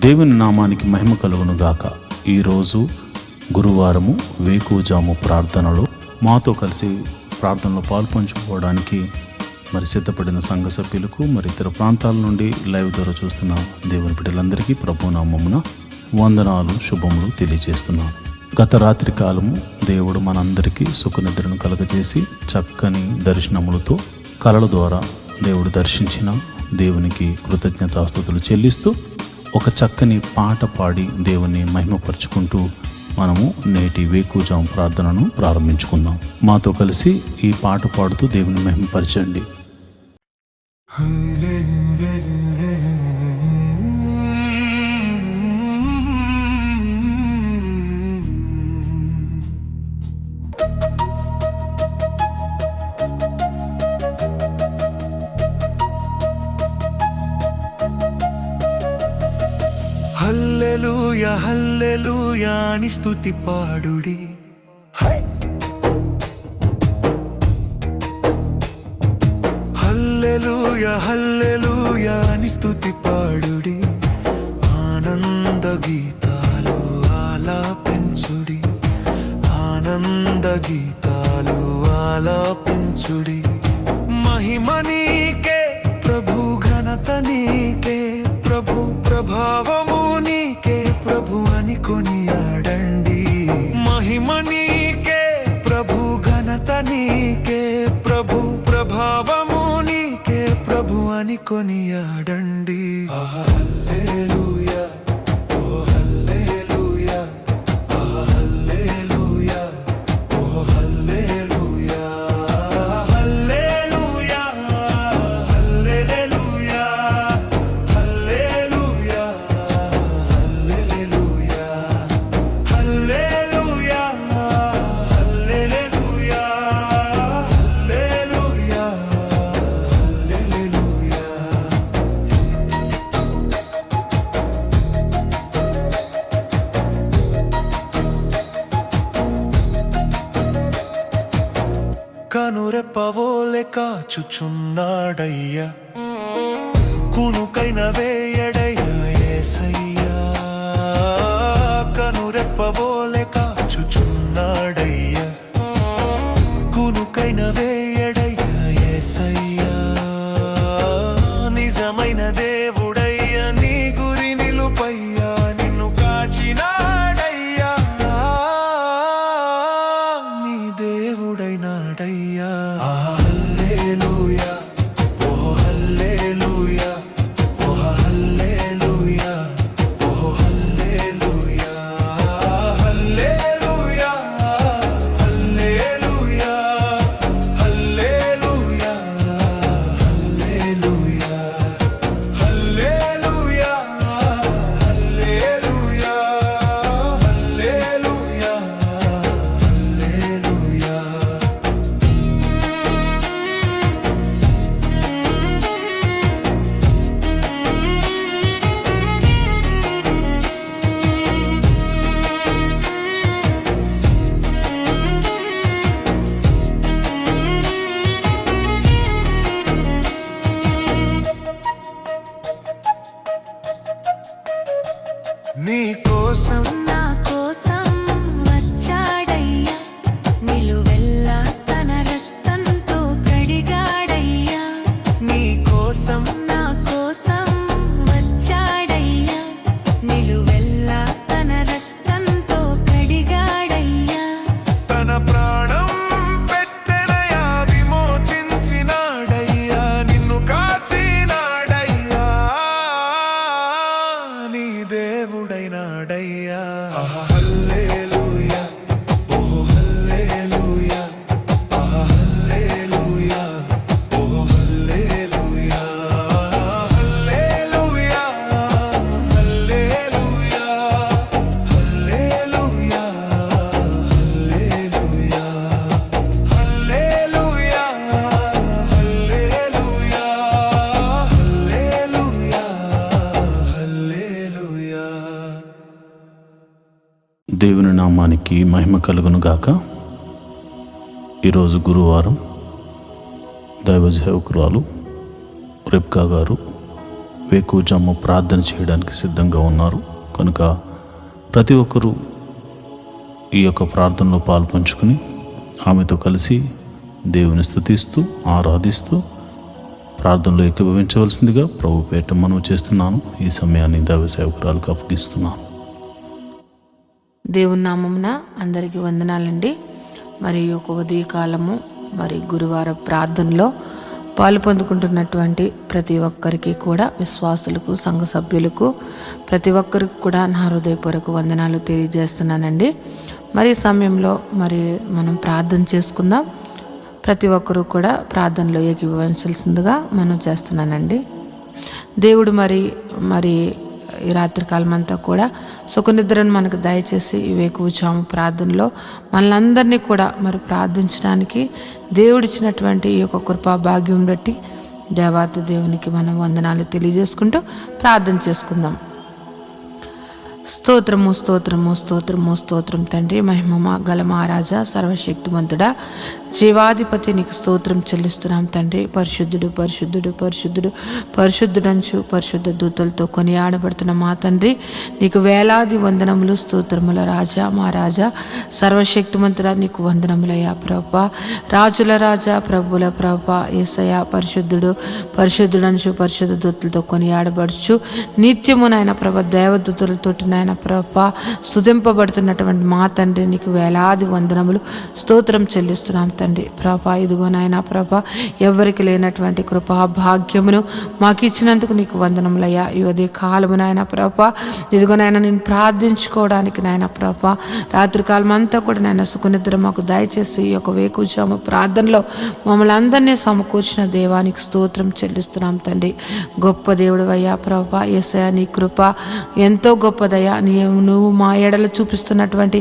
దేవుని నామానికి మహిమ కలుగును గాక. ఈరోజు గురువారము వేకువజాము ప్రార్థనలో మాతో కలిసి ప్రార్థనలో పాల్పంచుకోవడానికి సిద్ధపడిన సంఘ సభ్యులకు ఇతర ప్రాంతాల నుండి లైవ్ ద్వారా చూస్తున్న దేవుని బిడ్డలందరికీ ప్రభు నామమున వందనాలు, శుభములు తెలియజేస్తున్నాను. గత రాత్రి కాలము దేవుడు మనందరికీ సుఖనిద్రను కలగజేసి చక్కని దర్శనములతో కలల ద్వారా దేవుడు దర్శించిన దేవునికి కృతజ్ఞతాస్తుతులు చెల్లిస్తూ ఒక చక్కని పాట పాడి దేవుని మహిమపరుచుకుంటూ మనము నేటి వేకువజాము ప్రార్థనను ప్రారంభించుకుందాం. మాతో కలిసి ఈ పాట పాడుతూ దేవుని మహిమపరచండి. హల్లెలూయా హల్లెలూయా అని స్తుతి పాడుడి. హల్లెలూయా హల్లెలూయా అని స్తుతి పాడుడి. ఆనంద గీతాలు ఆలాపించుడి, ఆనంద గీతాలు ఆలాపించుడి. మహిమ నీకే ప్రభు, ఘనత నీకే ప్రభు, ప్రభావము నీకే ప్రభు అని కొనియాడండి. మహిమ నీకే ప్రభు, ఘనత నీకే ప్రభు, ప్రభావము నీకే ప్రభు అని కొనియాడండి. హల్లెలూయా ఓ హల్లెలూయా, హల్లెలూయా ఓ హల్లెలూయా, హల్లెలూయా హల్లెలూయా హల్లెలూయా హల్లెలూయా హల్లెలూయా హల్లెలూయా హల్లెలూయా హల్లెలూయా. కనురెప్పవోలె కాచుచున్నాడయ్యా, కునుకైన వేయడయ్యా యేసయ్యా. కనురెప్పవోలె కాచుచున్నాడయ్యా, కునుకైన వేయడయ్యా యేసయ్యా. నిజమైన దేవుడయ్యా, నీ గురి నిలుపయ్యా, నిన్ను కాచినాడయ్యా, నీ దేవుడైనాడయ్యా. హల్లెలూయా ఓ హల్లెలూయా, ఓ హల్లెలూయా, ఓ హల్లెలూయా, హల్లెలూయా హల్లెలూయా హల్లెలూయా హల్లెలూయా హల్లెలూయా హల్లెలూయా హల్లెలూయా హల్లెలూయా. నీ కోసం నా కోసం వచ్చాడయ్యా, నిలువెల్లా తన రక్తంతో కడిగాడయ్యా. నీ కోసం నా కోసం వచ్చాడయ్యా, నిలువెల్లా తన రక్తంతో కడిగాడయ్యా. తన ప్రాణం పెట్టెనయా, విమోచించినాడయ్యా, నిన్ను కాచినాడయ్యా, నీ దేవుడైనాడయ్యా. హల్లెలూయా ఓ హల్లెలూయా, హల్లెలూయా ఓ హల్లెలూయా, హల్లెలూయా హల్లెలూయా హల్లెలూయా హల్లెలూయా హల్లెలూయా హల్లెలూయా హల్లెలూయా. దేవుని నామానికి మహిమ కలుగును గాక. ఈరోజు గురువారం దైవ సేవకురాలు రిబ్కా గారు వేకువజాము ప్రార్థన చేయడానికి సిద్ధంగా ఉన్నారు. కనుక ప్రతి ఒక్కరూ ఈ యొక్క ప్రార్థనలో పాల్పంచుకుని ఆమెతో కలిసి దేవుని స్తుతిస్తూ ఆరాధిస్తూ ప్రార్థనలో ఏకీభవించవలసిందిగా ప్రభు పేట మనవి చేస్తున్నాను. ఈ సమయాన్ని దైవ సేవకురాలకు అప్పగిస్తున్నాను. దేవుని నామమున అందరికీ వందనాలండి. మరి ఒక ఉదయకాలము మరి గురువారం ప్రార్థనలో పాలు పొందుకుంటున్నటువంటి ప్రతి ఒక్కరికి కూడా, విశ్వాసులకు, సంఘ సభ్యులకు, ప్రతి ఒక్కరికి కూడా నా హృదయపూర్వక వందనాలు తెలియజేస్తున్నానండి. మరి ఈ సమయంలో మరి మనం ప్రార్థన చేసుకుందాం. ప్రతి ఒక్కరూ కూడా ప్రార్థనలో ఏకీభవించాల్సిందిగా మనం చేస్తున్నానండి. దేవుడు మరి ఈ రాత్రికాలం అంతా కూడా సుఖనిద్రను మనకు దయచేసి ఈ వేకువజాము ప్రార్థనలో మనలందరినీ కూడా మరి ప్రార్థించడానికి దేవుడిచ్చినటువంటి ఈ యొక్క కృపా భాగ్యం బట్టి దేవాతి దేవునికి మనం వందనాలు తెలియజేసుకుంటూ ప్రార్థన చేసుకుందాం. స్తోత్రము స్తోత్రము స్తోత్రము స్తోత్రం తండ్రి, మహిమ గల మహారాజా, సర్వశక్తిమంతుడా, జీవాధిపతి నీకు స్తోత్రం చెల్లిస్తున్నాం తండ్రి. పరిశుద్ధుడు పరిశుద్ధుడు పరిశుద్ధుడు పరిశుద్ధుడంచు పరిశుద్ధ దూతలతో కొనియాడబడుతున్న మా తండ్రి, నీకు వేలాది వందనములు స్తోత్రముల రాజా, మా రాజా, సర్వశక్తిమంతుడా నీకు వందనములయ్యా ప్రభా. రాజుల రాజా, ప్రభుల ప్రభా, యేసయ్యా పరిశుద్ధుడు పరిశుద్ధుడంచు పరిశుద్ధ దూతలతో కొనియాడబడుచు నిత్యము నాయన ప్రభ దేవదూతలతోటి నాయన ప్రభా స్తుతింపబడుతున్నటువంటి మా తండ్రి, నీకు వేలాది వందనములు స్తోత్రం చెల్లిస్తున్నాం తండ్రి. ప్రభా ఇదిగో నాయన ప్రభా, ఎవరికి లేనటువంటి కృపా భాగ్యమును మాకు ఇచ్చినందుకు నీకు వందనములయ్యా. ఈ ఉదయ కాలము నాయన ప్రభా, ఇదిగో నాయన నేను ప్రార్థించుకోవడానికి నాయన ప్రభా రాత్రికాలం అంతా కూడా నాయన సుఖనిద్ర మాకు దయచేసి ఈ యొక్క వేకువజాము ప్రార్థనలో మమ్మల్ని అందరినీ సమకూర్చిన దేవానికి స్తోత్రం చెల్లిస్తున్నాం తండ్రి. గొప్ప దేవుడు అయ్యా ప్రభా, యేసయ్యా నీ కృప ఎంతో గొప్పదయ్యా. నువ్వు మా ఎడల చూపిస్తున్నటువంటి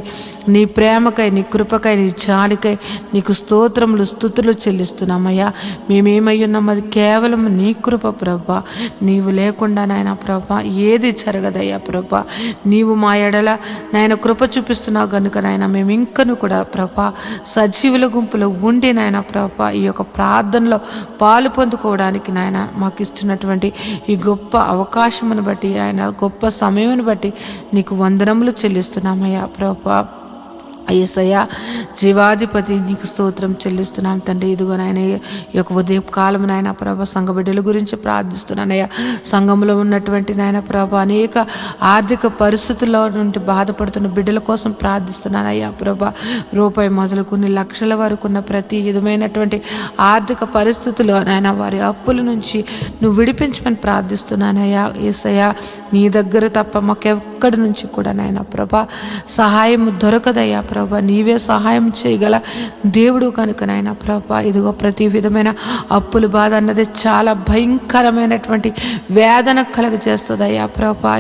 నీ ప్రేమకై, నీ కృపకై, నీ జాలికై నీకు స్తోత్రములు స్తుతులు చెల్లిస్తున్నామయ్యా. మేమేమై ఉన్నాం అది కేవలం నీ కృప ప్రభా. నీవు లేకుండా నాయన ప్రభా ఏది జరగదయ్యా ప్రభా. నీవు మా ఎడల నాయన కృప చూపిస్తున్నావు కనుక నాయన మేము ఇంకను కూడా ప్రభా సజీవుల గుంపులో ఉండి నాయన ప్రభా ఈ యొక్క ప్రార్థనలో పాలు పొందుకోవడానికి నాయన మాకు ఇస్తున్నటువంటి ఈ గొప్ప అవకాశమును బట్టి, ఆయన గొప్ప సమయమును బట్టి నీకు వందనములు చెల్లిస్తున్నామయ్యా ప్రభా. యేసయ్యా జీవాధిపతి నీకు స్తోత్రం చెల్లిస్తున్నాం తండ్రి. ఇదిగో నాయన ఈ యొక్క ఉదయ కాలం నాయన ప్రభ సంఘ బిడ్డల గురించి ప్రార్థిస్తున్నానయ్యా. సంఘంలో ఉన్నటువంటి నాయన ప్రభ అనేక ఆర్థిక పరిస్థితుల్లో నుండి బాధపడుతున్న బిడ్డల కోసం ప్రార్థిస్తున్నానయ్యా ప్రభ. రూపాయి మొదలుకొని లక్షల వరకు ఉన్న ప్రతి విధమైనటువంటి ఆర్థిక పరిస్థితుల్లో నాయన వారి అప్పుల నుంచి నువ్వు విడిపించమని ప్రార్థిస్తున్నానయ్యా. యేసయ్యా నీ దగ్గర తప్ప మాకెక్కడి నుంచి కూడా నాయన ప్రభ సహాయం దొరకదయ్యా ప్రభా. నీవే సహాయం చేయగల దేవుడు కనుక నాయన ప్రభా ఇదిగో ప్రతి విధమైన అప్పుల బాధ అన్నది చాలా భయంకరమైనటువంటి వేదన కలుగజేస్తుంది అయ్యా ప్రభా.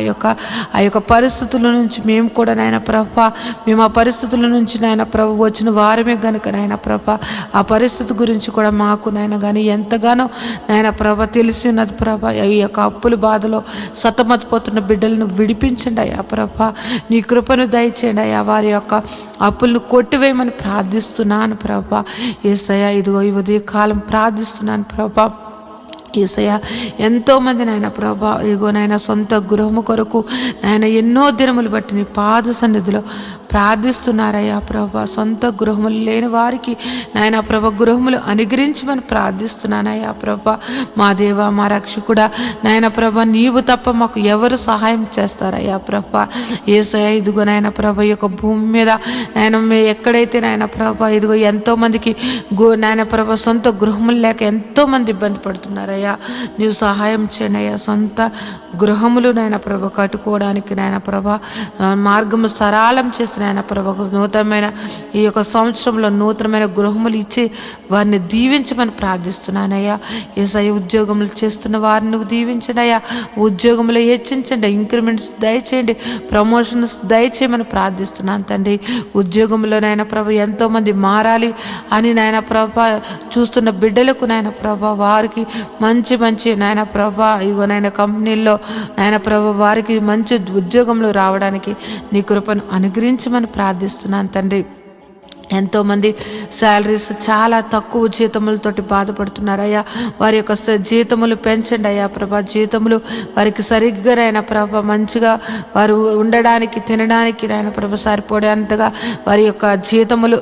ఆ యొక్క పరిస్థితుల నుంచి మేము కూడా నాయన ప్రభా, మేము ఆ పరిస్థితుల నుంచి నాయన ప్రభు వచ్చిన వారమే కనుక నాయన ప్రభా ఆ పరిస్థితి గురించి కూడా మాకు నాయన కానీ ఎంతగానో నాయన ప్రభ తెలిసినది ప్రభా. ఈ యొక్క అప్పుల బాధలో సతమతపోతున్న బిడ్డలను విడిపించండి అయ్యా ప్రభా. నీ కృపను దయచేయండి అయ్యా. వారి యొక్క అప్పులను కొట్టివేయమని ప్రార్థిస్తున్నాను ప్రభా. యేసయ్యా ఇదిగో ఈ ఉదయ కాలం ప్రార్థిస్తున్నాను ప్రభా. యేసయ్యా ఎంతోమంది నాయన ప్రభా ఇగో నాయన సొంత గృహము కొరకు నాయన ఎన్నో దినములు బట్టి నీ పాద సన్నిధిలో ప్రార్థిస్తున్నారయ్యా ప్రభా. సొంత గృహములు లేని వారికి నాయన ప్రభ గృహములు అనుగ్రహించమని ప్రార్థిస్తున్నానయ్యా ప్రభా. మా దేవ మా రక్షకుడా నాయన ప్రభ నీవు తప్ప మాకు ఎవరు సహాయం చేస్తారయ్యా ప్రభా. యేసయ్యా ఇదిగో నాయన ప్రభ ఈ యొక్క భూమి మీద నాయన ఎక్కడైతే నాయన ప్రభ ఇదిగో ఎంతోమందికి నాయన ప్రభ సొంత గృహములు లేక ఎంతోమంది ఇబ్బంది పడుతున్నారయ్యా. నీవు సహాయం చేయనయ్యా. సొంత గృహములు నాయన ప్రభ కట్టుకోవడానికి నాయన ప్రభ మార్గము సరళం చేసిన నాయన ప్రభ నూతనమైన ఈ యొక్క సంవత్సరంలో నూతనమైన గృహములు ఇచ్చి వారిని దీవించమని ప్రార్థిస్తున్నానయ్యా. యేసయ్య ఉద్యోగములు చేస్తున్న వారిని నువ్వు దీవించండియ్యా. ఉద్యోగములు హెచ్చించండి, ఇంక్రిమెంట్స్ దయచేయండి, ప్రమోషన్స్ దయచేయమని ప్రార్థిస్తున్నాను తండ్రి. ఉద్యోగంలో నాయన ప్రభ ఎంతోమంది మారాలి అని నాయన ప్రభ చూస్తున్న బిడ్డలకు నాయన ప్రభ వారికి మంచి నాయన ప్రభా ఇగో నాయన కంపెనీల్లో నాయన ప్రభా వారికి మంచి ఉద్యోగంలో రావడానికి నీ కృపను అనుగ్రహించమని ప్రార్థిస్తున్నాను తండ్రి. ఎంతోమంది శాలరీస్ చాలా తక్కువ జీతములతోటి బాధపడుతున్నారయ్యా. వారి యొక్క జీతములు పెంచండి అయ్యా ప్రభా. జీతములు వారికి సరిగ్గా నాయన ప్రభా మంచిగా వారు ఉండడానికి తినడానికి నాయన ప్రభా సరిపోయేంతగా వారి యొక్క జీతములు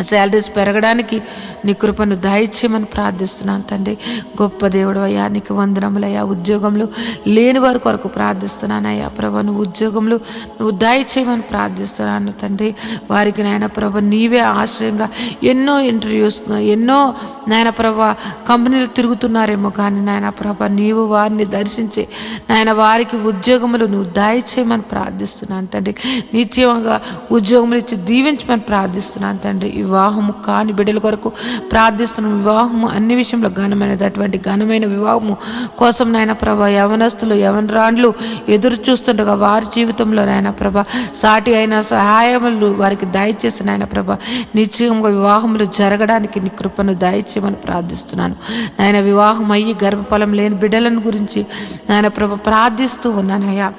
శాలరీస్ పెరగడానికి నీ కృపను దయచేయమని ప్రార్థిస్తున్నాను తండ్రి. గొప్ప దేవుడు అయ్యా, నీకు వందనములయ్యా. ఉద్యోగంలో లేని వారి కొరకు ప్రార్థిస్తున్నానయ్యా ప్రభా. నువ్వు ఉద్యోగంలో నువ్వు దయచేయమని ప్రార్థిస్తున్నాను తండ్రి. వారికి నాయన ప్రభా నీవే ఆశ్రయంగా ఎన్నో ఇంటర్వ్యూస్ ఎన్నో నాయన ప్రభా కంపెనీలు తిరుగుతున్నారేమో కానీ నాయన ప్రభా నీవు వారిని దర్శించి నాయన వారికి ఉద్యోగములు నువ్వు దయచేయమని ప్రార్థిస్తున్నాను తండ్రి. నిత్యంగా ఉద్యోగములు ఇచ్చి దీవించమని ప్రార్థిస్తున్నాను తండ్రి. వివాహము కాని బిడ్డల కొరకు ప్రార్థిస్తున్నాం. వివాహము అన్ని విషయంలో ఘనమైనది. అటువంటి ఘనమైన వివాహము కోసం నాయన ప్రభా యవనస్తులు యవనరాండ్లు ఎదురు చూస్తుండగా వారి జీవితంలో నాయన ప్రభా సాటి అయిన సహాయములు వారికి దయచేసి నాయన ప్రభా నిశ్చయంగా వివాహములు జరగడానికి నీ కృపను దయచేయమని ప్రార్థిస్తున్నాను నాయన. వివాహం అయ్యి గర్భఫలం లేని బిడ్డలను గురించి నాయన ప్రభా ప్రార్థిస్తూ ఉన్నానయ్యా.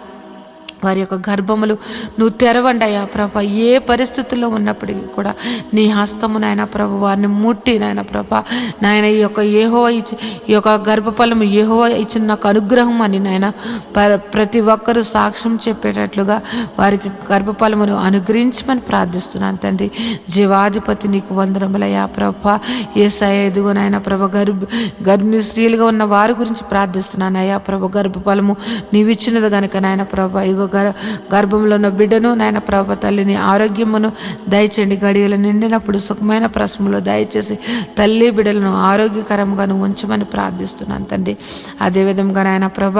వారి యొక్క గర్భములు నువ్వు తెరవండి అయ్యా ప్రభా. ఏ పరిస్థితుల్లో ఉన్నప్పటికీ కూడా నీ హస్తము నాయన ప్రభు వారిని ముట్టి నాయన ప్రభా నాయన ఈ యొక్క గర్భఫలము యెహోవా ఇచ్చిన నాకు అనుగ్రహం అని నాయన ప్రతి ఒక్కరూ సాక్ష్యం చెప్పేటట్లుగా వారికి గర్భఫలమును అనుగ్రహించమని ప్రార్థిస్తున్నాను తండ్రి. జీవాధిపతి నీకు వందనములయ్యా ప్రభా. యేసయ్య ఎదుగు నాయన ప్రభ గర్భిణీ స్త్రీలుగా ఉన్న వారి గురించి ప్రార్థిస్తున్నాను అయ్యా ప్రభు. గర్భఫలము నీవిచ్చినది కనుక నాయన ప్రభా ఇగో గర్భంలో ఉన్న బిడ్డను నాయన ప్రభ తల్లిని ఆరోగ్యమును దయచేయండి. గడియలు నిండినప్పుడు సుఖమైన ప్రశ్నలు దయచేసి తల్లి బిడ్డలను ఆరోగ్యకరంగా ఉంచమని ప్రార్థిస్తున్నాను తండ్రి. అదేవిధంగా నాయన ప్రభ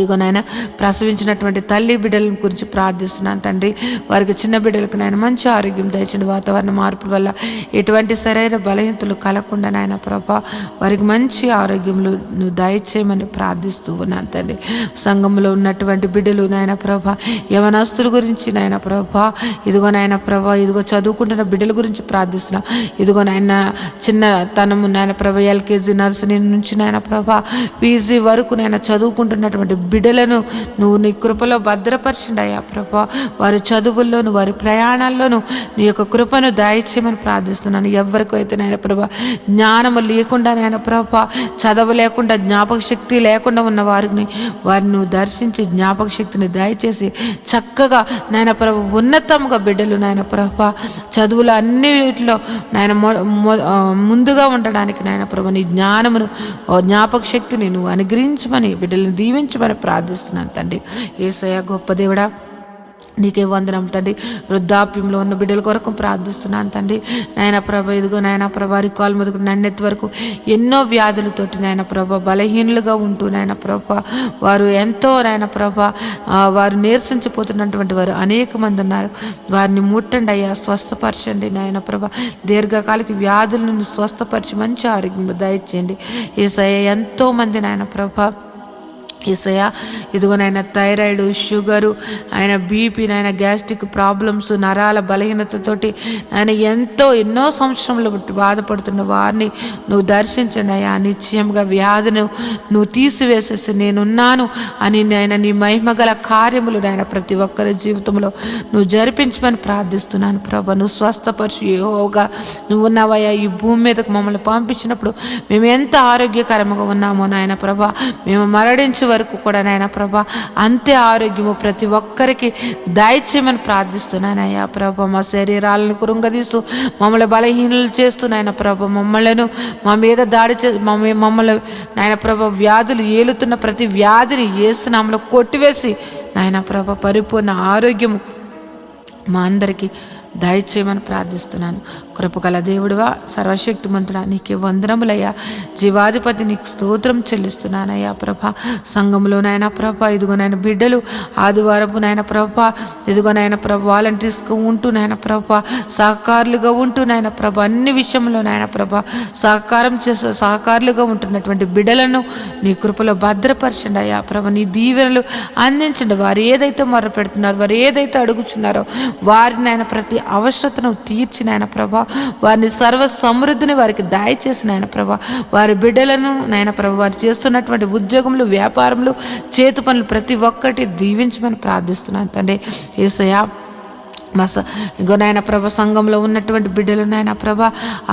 ఇగో నాయన ప్రసవించినటువంటి తల్లి బిడ్డల గురించి ప్రార్థిస్తున్నాను తండ్రి. వారికి చిన్న బిడ్డలకు నాయన మంచి ఆరోగ్యం దయచండి. వాతావరణ మార్పుల వల్ల ఎటువంటి శరీర బలహీనతలు కలగకుండా నాయన ప్రభా వారికి మంచి ఆరోగ్యంలో నువ్వు దయచేయమని ప్రార్థిస్తూ ఉన్నాను తండ్రి. సంఘంలో ఉన్నటువంటి బిడ్డలు నాయన ప్రభా యవనస్తుల గురించి నాయన ప్రభా ఇదిగో నాయన ప్రభా ఇదిగో చదువుకుంటున్న బిడ్డల గురించి ప్రార్థిస్తున్నాం. ఇదిగో నాయన చిన్న తనము నాయన ప్రభా ఎల్కేజీ నర్సరీ నుంచి నాయన ప్రభా పీజీ వరకు నాయన చదువుకుంటున్నటువంటి బిడ్డలను నువ్వు నీ కృపలో భద్రపరచండి అయ్యా ప్రభా. వారి చదువుల్లోను వారి ప్రయాణాల్లోనూ నీ యొక్క కృపను దయచేయమని ప్రార్థిస్తున్నాను. ఎవరికైతే నాయన ప్రభా జ్ఞానము లేకుండా నాయన ప్రభా చదువు లేకుండా జ్ఞాపక శక్తి లేకుండా ఉన్న వారిని నువ్వు దర్శించి జ్ఞాపక శక్తిని దయచేసి చక్కగా నాయన ప్రభా ఉన్నతంగా బిడ్డలు నాయన ప్రభా చదువులు అన్నిటిలో నాయన ముందుగా ఉండడానికి నాయన ప్రభా నీ జ్ఞానమును జ్ఞాపక శక్తిని నువ్వు అనుగ్రహించమని బిడ్డలను దీవించమని ప్రార్థిస్తున్నాను తండ్రి. యేసయ్య గొప్ప దేవుడా నీకే వందనం తండ్రి. వృద్ధాప్యంలో ఉన్న బిడ్డల కొరకు ప్రార్థిస్తున్నాను తండ్రి. నాయన ప్రభ ఇదిగో నాయన ప్రభ రికాల్ మొదలు నన్నెత్తి వరకు ఎన్నో వ్యాధులతోటి నాయన ప్రభ బలహీనులుగా ఉంటూ నాయన ప్రభ వారు ఎంతో నాయన ప్రభ వారు నీరసించిపోతున్నటువంటి వారు అనేక మంది ఉన్నారు. వారిని ముట్టండి అయ్యా, స్వస్థపరచండి నాయన ప్రభ. దీర్ఘకాలిక వ్యాధులను స్వస్థపరిచి మంచి ఆరోగ్యం దయచేయండి. యేసయ్య ఎంతో మంది నాయన ప్రభ యేసయ్య ఇదిగో నాయన థైరాయిడ్ షుగరు ఆయన బీపీ నాయన గ్యాస్ట్రిక్ ప్రాబ్లమ్స్ నరాల బలహీనతతోటి ఆయన ఎన్నో సంవత్సరంలో బాధపడుతున్న వారిని నువ్వు దర్శించండి అయ్యా. నిశ్చయంగా వ్యాధిని నువ్వు తీసివేసేసి నేనున్నాను అని నాయన నీ మహిమగల కార్యములు నాయన ప్రతి ఒక్కరి జీవితంలో నువ్వు జరిపించమని ప్రార్థిస్తున్నాను ప్రభా. నువ్వు స్వస్థపరిచి యెహోవాగా నువ్వు ఉన్నావయ్యా. ఈ భూమి మీదకు మమ్మల్ని పంపించినప్పుడు మేము ఎంత ఆరోగ్యకరంగా ఉన్నామో నాయన ప్రభా మేము మరణించే వరకు కూడా నాయన ప్రభా అంతే ఆరోగ్యము ప్రతి ఒక్కరికి దయచేయమని ప్రార్థిస్తున్నానయ్యా ప్రభా. మా శరీరాలను కృంగదీస్తూ మమ్మల్ని బలహీనలు చేస్తూ నాయన ప్రభా మా మీద దాడి మమ్మల్ని నాయన ప్రభా వ్యాధులు ఏలుతున్న ప్రతి వ్యాధిని యేసు నామములో కొట్టివేసి నాయన ప్రభా పరిపూర్ణ ఆరోగ్యము మా అందరికీ దయచేయమని ప్రార్థిస్తున్నాను. కృపగల దేవుడువా సర్వశక్తిమంతుడా నీకే వందనములయ్యా. జీవాధిపతి నీకు స్తోత్రం చెల్లిస్తున్నానయ్యా ప్రభా. సంఘంలో నాయన ప్రభా ఇదిగో నాయన బిడ్డలు ఆదివారపు నాయన ప్రభా ఇదిగో నాయన ప్రభా వాలంటీర్స్గా ఉంటూ నాయన ప్రభా సహకారులుగా ఉంటూ నాయన ప్రభా అన్ని విషయంలో నాయన ప్రభా సహకారులుగా ఉంటున్నటువంటి బిడ్డలను నీ కృపలో భద్రపరచండి అయ్యా ప్రభా. నీ దీవెనలు అందించండి. వారు ఏదైతే మొర్ర పెడుతున్నారో వారు ఏదైతే అడుగుచున్నారో వారిని నాయన ప్రతి అవసరతను తీర్చిన ఆయన ప్రభా వారిని సర్వ సమృద్ధిని వారికి దయచేసిన ఆయన ప్రభా. వారి బిడ్డలను నాయన ప్రభా వారు చేస్తున్నటువంటి ఉద్యోగములు వ్యాపారములు చేతి పనులు ప్రతి ఒక్కటి దీవించమని ప్రార్థిస్తున్నాను తండ్రి. యేసయ్యా ఇంకో నాయన ప్రభ సంఘంలో ఉన్నటువంటి బిడ్డలు నాయన ప్రభ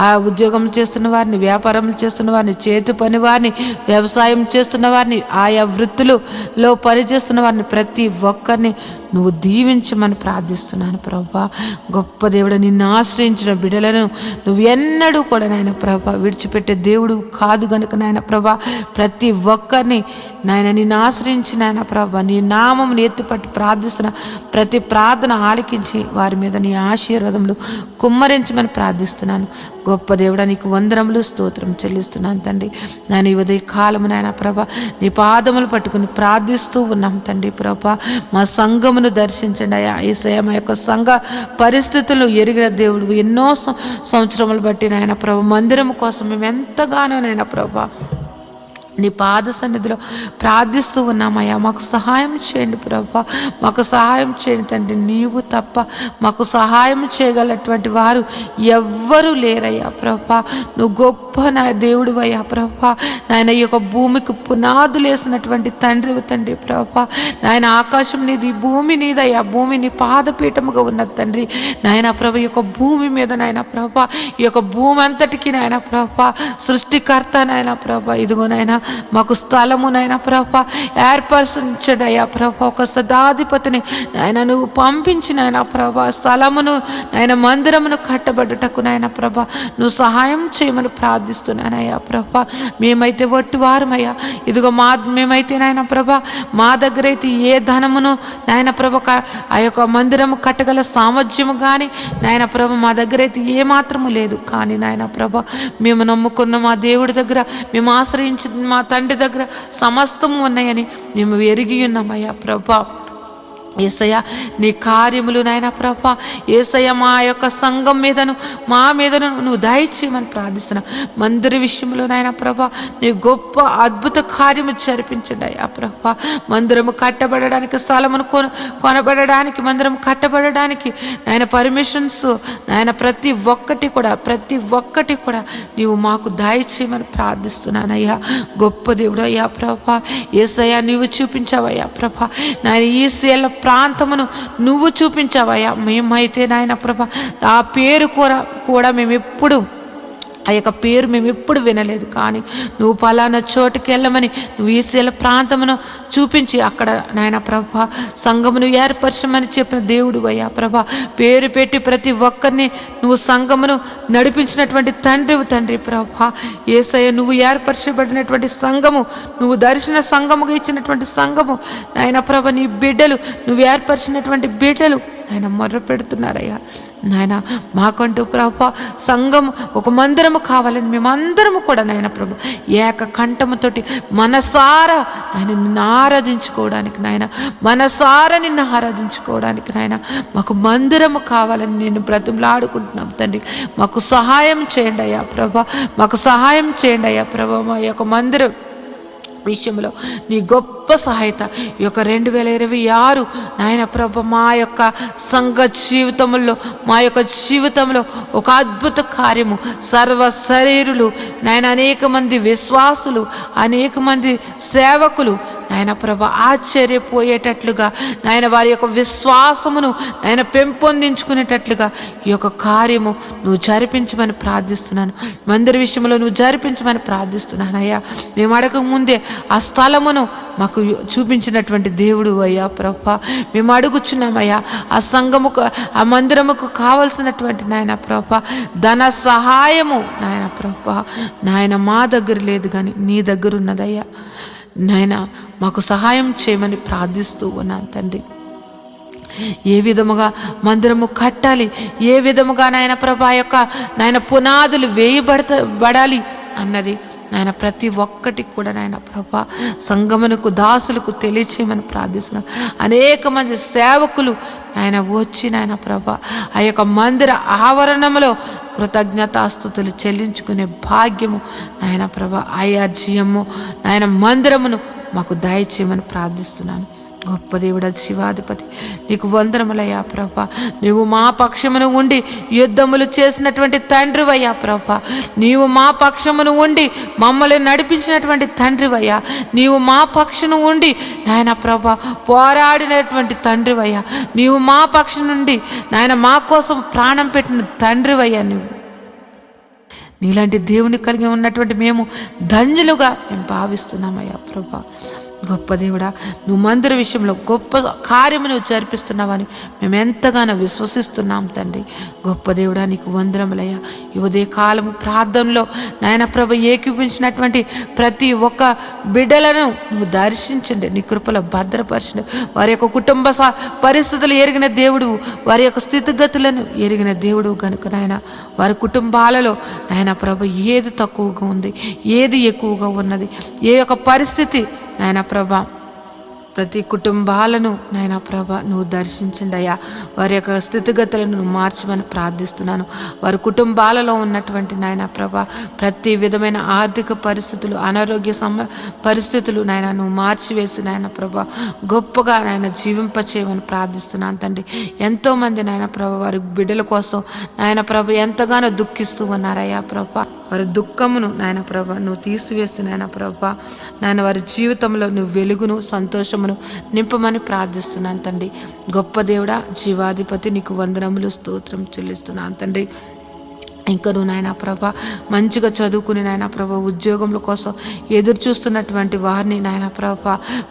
ఆ ఉద్యోగం చేస్తున్న వారిని, వ్యాపారం చేస్తున్న వారిని, చేతి పని వారిని, వ్యవసాయం చేస్తున్న వారిని, ఆయా వృత్తులలో పనిచేస్తున్న వారిని ప్రతి ఒక్కరిని నువ్వు దీవించమని ప్రార్థిస్తున్నాను ప్రభా. గొప్ప దేవుడు, నిన్ను ఆశ్రయించిన బిడ్డలను నువ్వు ఎన్నడూ కూడా నాయన ప్రభ విడిచిపెట్టే దేవుడు కాదు గనుక నాయన ప్రభ ప్రతి ఒక్కరిని నాయన నిన్ను ఆశ్రయించి నాయన ప్రభ నీ నామమును ఎత్తుపట్టి ప్రార్థిస్తున్న ప్రతి ప్రార్థన ఆలకించి వారి మీద నీ ఆశీర్వాదములు కుమ్మరించమని ప్రార్థిస్తున్నాను. గొప్ప దేవుడా, నీకు వందనములు స్తోత్రం చెల్లిస్తున్నాను తండ్రి. నేను ఈ ఉదయ కాలము నాయన ప్రభ నీ పాదములు పట్టుకుని ప్రార్థిస్తూ ఉన్నాం తండ్రి ప్రభ. మా సంఘమును దర్శించండి అయ్యా. యేసయ్య మా యొక్క సంఘ పరిస్థితులు ఎరిగిన దేవుడు, ఎన్నో సంవత్సరములు బట్టి నాయన ప్రభ మందిరం కోసం మేము ఎంతగానో నాయన ప్రభ నీ పాద సన్నిధిలో ప్రార్థిస్తూ ఉన్నామయ్యా. మాకు సహాయం చేయండి ప్రభా, మాకు సహాయం చేయండి తండ్రి. నీవు తప్ప మాకు సహాయం చేయగలటువంటి వారు ఎవ్వరూ లేరయ్యా ప్రభా. నువ్వు గొప్ప నా దేవుడు అయ్యా ప్రభా. నాయన ఈ యొక్క భూమికి పునాదులు వేసినటువంటి తండ్రి ప్రభా. నాయన ఆకాశం నీది, భూమి నీదయ్యా. భూమి నీ పాదపీఠముగా ఉన్నది తండ్రి. నాయన ప్రభ ఈ యొక్క భూమి మీద నాయన ప్రభా, ఈ యొక్క భూమి అంతటికి నాయన ప్రభా సృష్టికర్త నాయన ప్రభా. ఇదిగో నాయన మాకు స్థలము నాయన ప్రభా ఏర్పరచండి అయ్యా ప్రభా. ఒక సదాధిపతిని నాయన నువ్వు పంపించి నాయన ప్రభా స్థలమును నాయన మందిరమును కట్టబడ్డటకు నాయన ప్రభా నువ్వు సహాయం చేయమని ప్రార్థిస్తున్నానయ్యా ప్రభా. మేమైతే వట్టివారమయ్యా. ఇదిగో మేమైతే నాయన ప్రభా మా దగ్గర అయితే ఏ ధనమును నాయన ప్రభ ఆ యొక్క మందిరము కట్టగల సామర్థ్యము కానీ నాయన ప్రభ మా దగ్గర అయితే ఏ మాత్రము లేదు. కానీ నాయన ప్రభ మేము నమ్ముకున్న మా దేవుడి దగ్గర, మేము ఆశ్రయించిన మా తండ్రి దగ్గర సమస్తము ఉన్నాయని మేము ఎరిగి ఉన్నామయ్యా ప్రభా. యేసయ్య నీ కార్యములు నాయన ప్రభా, యేసయ్య మా యొక్క సంఘం మీదను మా మీదను నువ్వు దయచేయమని ప్రార్థిస్తున్నా. మందిర విషయంలో నాయన ప్రభా నీ గొప్ప అద్భుత కార్యము జరిపించండి అయ్యా ప్రభా. మందిరము కట్టబడడానికి, స్థలమును కొనబడడానికి, మందిరం కట్టబడడానికి నాయన పర్మిషన్స్ నాయన ప్రతి ఒక్కటి కూడా నీవు మాకు దయచేయమని ప్రార్థిస్తున్నానయ్యా. గొప్ప దేవుడు అయ్యా ప్రభా. యేసయ్య నీవు చూపించావయ్యా ప్రభా. నాయన ఈ సేల ప్రాంతమును నువ్వు చూపించావయ్యా. మేమైతే నాయన ప్రభా ఆ పేరు కూడా మేము ఎప్పుడు వినలేదు. కానీ నువ్వు పలానా చోటుకి వెళ్ళమని నువ్వు ఈసేల ప్రాంతమును చూపించి అక్కడ నాయన ప్రభా సంఘమును ఏర్పరచమని చెప్పిన దేవుడు అయ్యా ప్రభా. పేరు పెట్టి ప్రతి ఒక్కరిని నువ్వు సంఘమును నడిపించినటువంటి తండ్రి ప్రభా. యేసయ్య నువ్వు ఏర్పరచబడినటువంటి సంఘము, నువ్వు దర్శన సంఘముగా ఇచ్చినటువంటి సంఘము నాయన ప్రభ నీ బిడ్డలు, నువ్వు ఏర్పరిచినటువంటి బిడ్డలు నాయన మొర్ర పెడుతున్నారయ్యా. నాయన మాకంటూ ప్రభా సంఘం ఒక మందిరము కావాలని మేమందరము కూడా నాయన ప్రభు ఏక కంఠముతోటి మనసారా ఆయన నిన్ను ఆరాధించుకోవడానికి నాయన మాకు మందిరము కావాలని నేను బ్రతుములాడుకుంటున్నాం తండ్రి. మాకు సహాయం చేయండి అయ్యా ప్రభా, మాకు సహాయం చేయండి అయ్యా ప్రభా. మా యొక్క మందిరం విషయంలో నీ గొప్ప సహాయత ఈ యొక్క 2026 నాయన ప్రభ మా యొక్క సంఘ జీవితంలో ఒక అద్భుత కార్యము, సర్వ శరీరులు నాయన అనేక మంది విశ్వాసులు, అనేక మంది సేవకులు నాయన ప్రభ ఆశ్చర్యపోయేటట్లుగా నాయన వారి యొక్క విశ్వాసమును నాయన పెంపొందించుకునేటట్లుగా ఈ యొక్క కార్యము నువ్వు జరిపించమని ప్రార్థిస్తున్నాను. మందిర విషయంలో నువ్వు జరిపించమని ప్రార్థిస్తున్నాను అయ్యా. మేము అడగక ముందే ఆ స్థలమును మాకు చూపించినటువంటి దేవుడు అయ్యా ప్రభా. మేము అడుగుచున్నామయ్యా ఆ సంఘముకు, ఆ మందిరముకు కావలసినటువంటి నాయన ప్రభా ధన సహాయము నాయన ప్రభా నాయన మా దగ్గర లేదు కానీ నీ దగ్గర ఉన్నదయ్యా. నాయన మాకు సహాయం చేయమని ప్రార్థిస్తూ ఉన్నాను తండ్రి. ఏ విధముగా మందిరము కట్టాలి, ఏ విధముగా నాయన ప్రభా యొక్క నాయన పునాదులు వేయబడాలి అన్నది నాయన ప్రతి ఒక్కటికి కూడా నాయన ప్రభా సంగమునకు దాసులకు తెలియచేయమని ప్రార్థిస్తున్నాను. అనేక మంది సేవకులు నాయన వచ్చి నాయన ప్రభా ఆ యొక్క మందిర ఆవరణంలో కృతజ్ఞతాస్తుతులు చెల్లించుకునే భాగ్యము నాయన ప్రభా ఐఆర్జీఎము నాయన మందిరమును మాకు దయచేయమని ప్రార్థిస్తున్నాను. గొప్ప దేవుడా, జీవాధిపతి నీకు వందనములయ్యా ప్రభా. నీవు మా పక్షమును ఉండి యుద్ధములు చేసినటువంటి తండ్రివయ్యా ప్రభా. నీవు మా పక్షమును ఉండి మమ్మల్ని నడిపించినటువంటి తండ్రివయ్యా. నీవు మా పక్షమును ఉండి నాయన ప్రభా పోరాడినటువంటి తండ్రివయ్యా. నీవు మా పక్షం నుండి నాయన మా కోసం ప్రాణం పెట్టిన తండ్రివయ్యా. నీలాంటి దేవుని కలిగి ఉన్నటువంటి మేము ధన్యులుగా మేము భావిస్తున్నామయ్యా ప్రభా. గొప్ప దేవుడా, నువ్వు మందిర విషయంలో గొప్ప కార్యము నువ్వు జరిపిస్తున్నావని మేము ఎంతగానో విశ్వసిస్తున్నాం తండ్రి. గొప్ప దేవుడా, నీకు వందనములయ్యా. ఈ ఉదయ కాలము ప్రార్థనలో నాయన ప్రభ ఏకీపించినటువంటి ప్రతి ఒక్క బిడ్డలను నువ్వు దర్శించండి, నీ కృపలో భద్రపరచండి. వారి యొక్క కుటుంబ పరిస్థితులు ఎరిగిన దేవుడు, వారి యొక్క స్థితిగతులను ఎరిగిన దేవుడు కనుక నాయన వారి కుటుంబాలలో నాయన ప్రభ ఏది తక్కువగా ఉంది, ఏది ఎక్కువగా ఉన్నది, ఏ యొక్క పరిస్థితి నాయన ప్రభా ప్రతి కుటుంబాలను నాయన ప్రభ నువ్వు దర్శించండి అయ్యా. వారి యొక్క స్థితిగతులను నువ్వు మార్చమని ప్రార్థిస్తున్నాను. వారి కుటుంబాలలో ఉన్నటువంటి నాయన ప్రభ ప్రతి విధమైన ఆర్థిక పరిస్థితులు, అనారోగ్య పరిస్థితులు నాయన నువ్వు మార్చివేసి నాయన ప్రభ గొప్పగా నాయన జీవింపచేయమని ప్రార్థిస్తున్నాను తండ్రి. ఎంతోమంది నాయన ప్రభ వారి బిడ్డల కోసం నాయన ప్రభ ఎంతగానో దుఃఖిస్తూ ఉన్నారయ్యా ప్రభ. వారి దుఃఖమును నాయన ప్రభ నువ్వు తీసివేసి నాయన ప్రభ నాయన వారి జీవితంలో నువ్వు వెలుగును, సంతోషమును నింపమని ప్రార్థిస్తున్నాను తండ్రి. గొప్ప దేవుడా, జీవాధిపతి నీకు వందనములు, స్తోత్రం చెల్లిస్తున్నాను తండ్రి. ఇంకా నువ్వు నాయన ప్రభ మంచిగా చదువుకుని నాయన ప్రభ ఉద్యోగముల కోసం ఎదురు చూస్తున్నటువంటి వారిని నాయన ప్రభ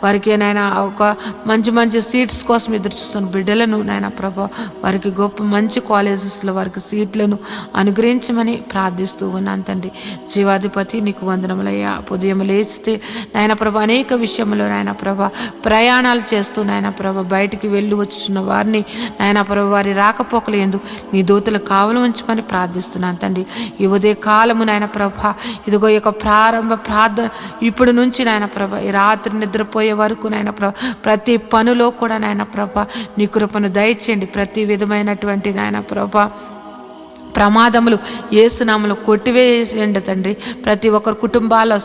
వారికి నాయన ఒక మంచి మంచి సీట్స్ కోసం ఎదురు చూస్తున్న బిడ్డలను నాయన ప్రభ వారికి గొప్ప మంచి కాలేజెస్లో వారికి సీట్లను అనుగ్రహించమని ప్రార్థిస్తూ ఉన్నాను తండ్రి. జీవాధిపతి నీకు వందనములయ్యా. ఉదయం లేస్తే నాయన ప్రభ అనేక విషయంలో నాయన ప్రభ ప్రయాణాలు చేస్తూ నాయన ప్రభ బయటికి వెళ్ళి వచ్చుచున్న వారిని నాయన ప్రభ వారి రాకపోకలు ఎందు నీ దూతలు కావలు ఉంచమని ప్రార్థిస్తున్నాను తండ్రి. ఈ ఉదయ కాలము నాయన ప్రభ ఇదిగో ఈ యొక్క ప్రారంభ ప్రార్థన ఇప్పుడు నుంచి నాయన ప్రభ ఈ రాత్రి నిద్రపోయే వరకు నాయన ప్రభ ప్రతి పనిలో కూడా నాయన ప్రభ నీ కృపను దయచేయండి. ప్రతి విధమైనటువంటి నాయన ప్రభ ప్రమాదములు యేసునామములో కొట్టివేయండి తండ్రి. ప్రతి ఒక్కరి కుటుంబాల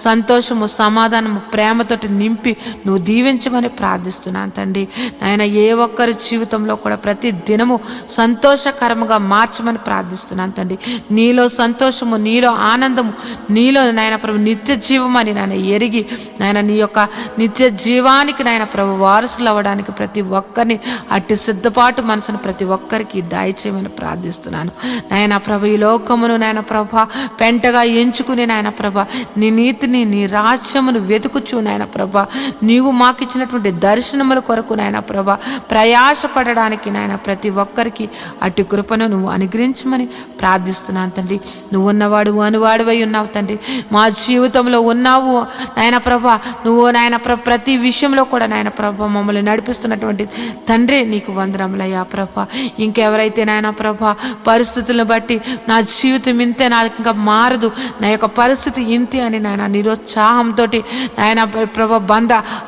సంతోషము, సమాధానము, ప్రేమతోటి నింపి నువ్వు దీవించమని ప్రార్థిస్తున్నాను తండ్రి. నాయన ఏ ఒక్కరి జీవితంలో కూడా ప్రతి దినము సంతోషకరముగా మార్చమని ప్రార్థిస్తున్నాను తండ్రి. నీలో సంతోషము, నీలో ఆనందము, నీలో నాయన ప్రభు నిత్య జీవమని నాయన ఎరిగి నాయన నీ యొక్క నిత్య జీవానికి నాయన ప్రభు వారసులు అవ్వడానికి ప్రతి ఒక్కరిని అట్టి సిద్ధపాటు మనసును ప్రతి ఒక్కరికి దయచేయమని ప్రార్థిస్తున్నాను నాయన ప్రభ. ఈ లోకమును నాయన ప్రభ పెంటగా ఎంచుకుని నాయన ప్రభ నీ నీతిని, నీ రాజ్యమును వెతుకుచు నాయన ప్రభ నీవు మాకిచ్చినటువంటి దర్శనముల కొరకు నాయన ప్రభ ప్రయాసపడడానికి నాయన ప్రతి ఒక్కరికి అట్టి కృపను నువ్వు అనుగ్రహించమని ప్రార్థిస్తున్నాను తండ్రి. నువ్వు ఉన్నవాడు అనువాడువై ఉన్నావు తండ్రి. మా జీవితంలో ఉన్నావు నాయన ప్రభ. నువ్వు నాయన ప్రభ ప్రతి విషయంలో కూడా నాయన ప్రభ మమ్మల్ని నడిపిస్తున్నటువంటి తండ్రి నీకు వందనములయ్యా ప్రభ. ఇంకెవరైతే నాయన ప్రభ పరిస్థితులను బట్టి నా జీవితం ఇంతే, నాకు ఇంకా మారదు, నా యొక్క పరిస్థితి ఇంతే అని నాయన నిరుత్సాహంతో నాయన ప్రభ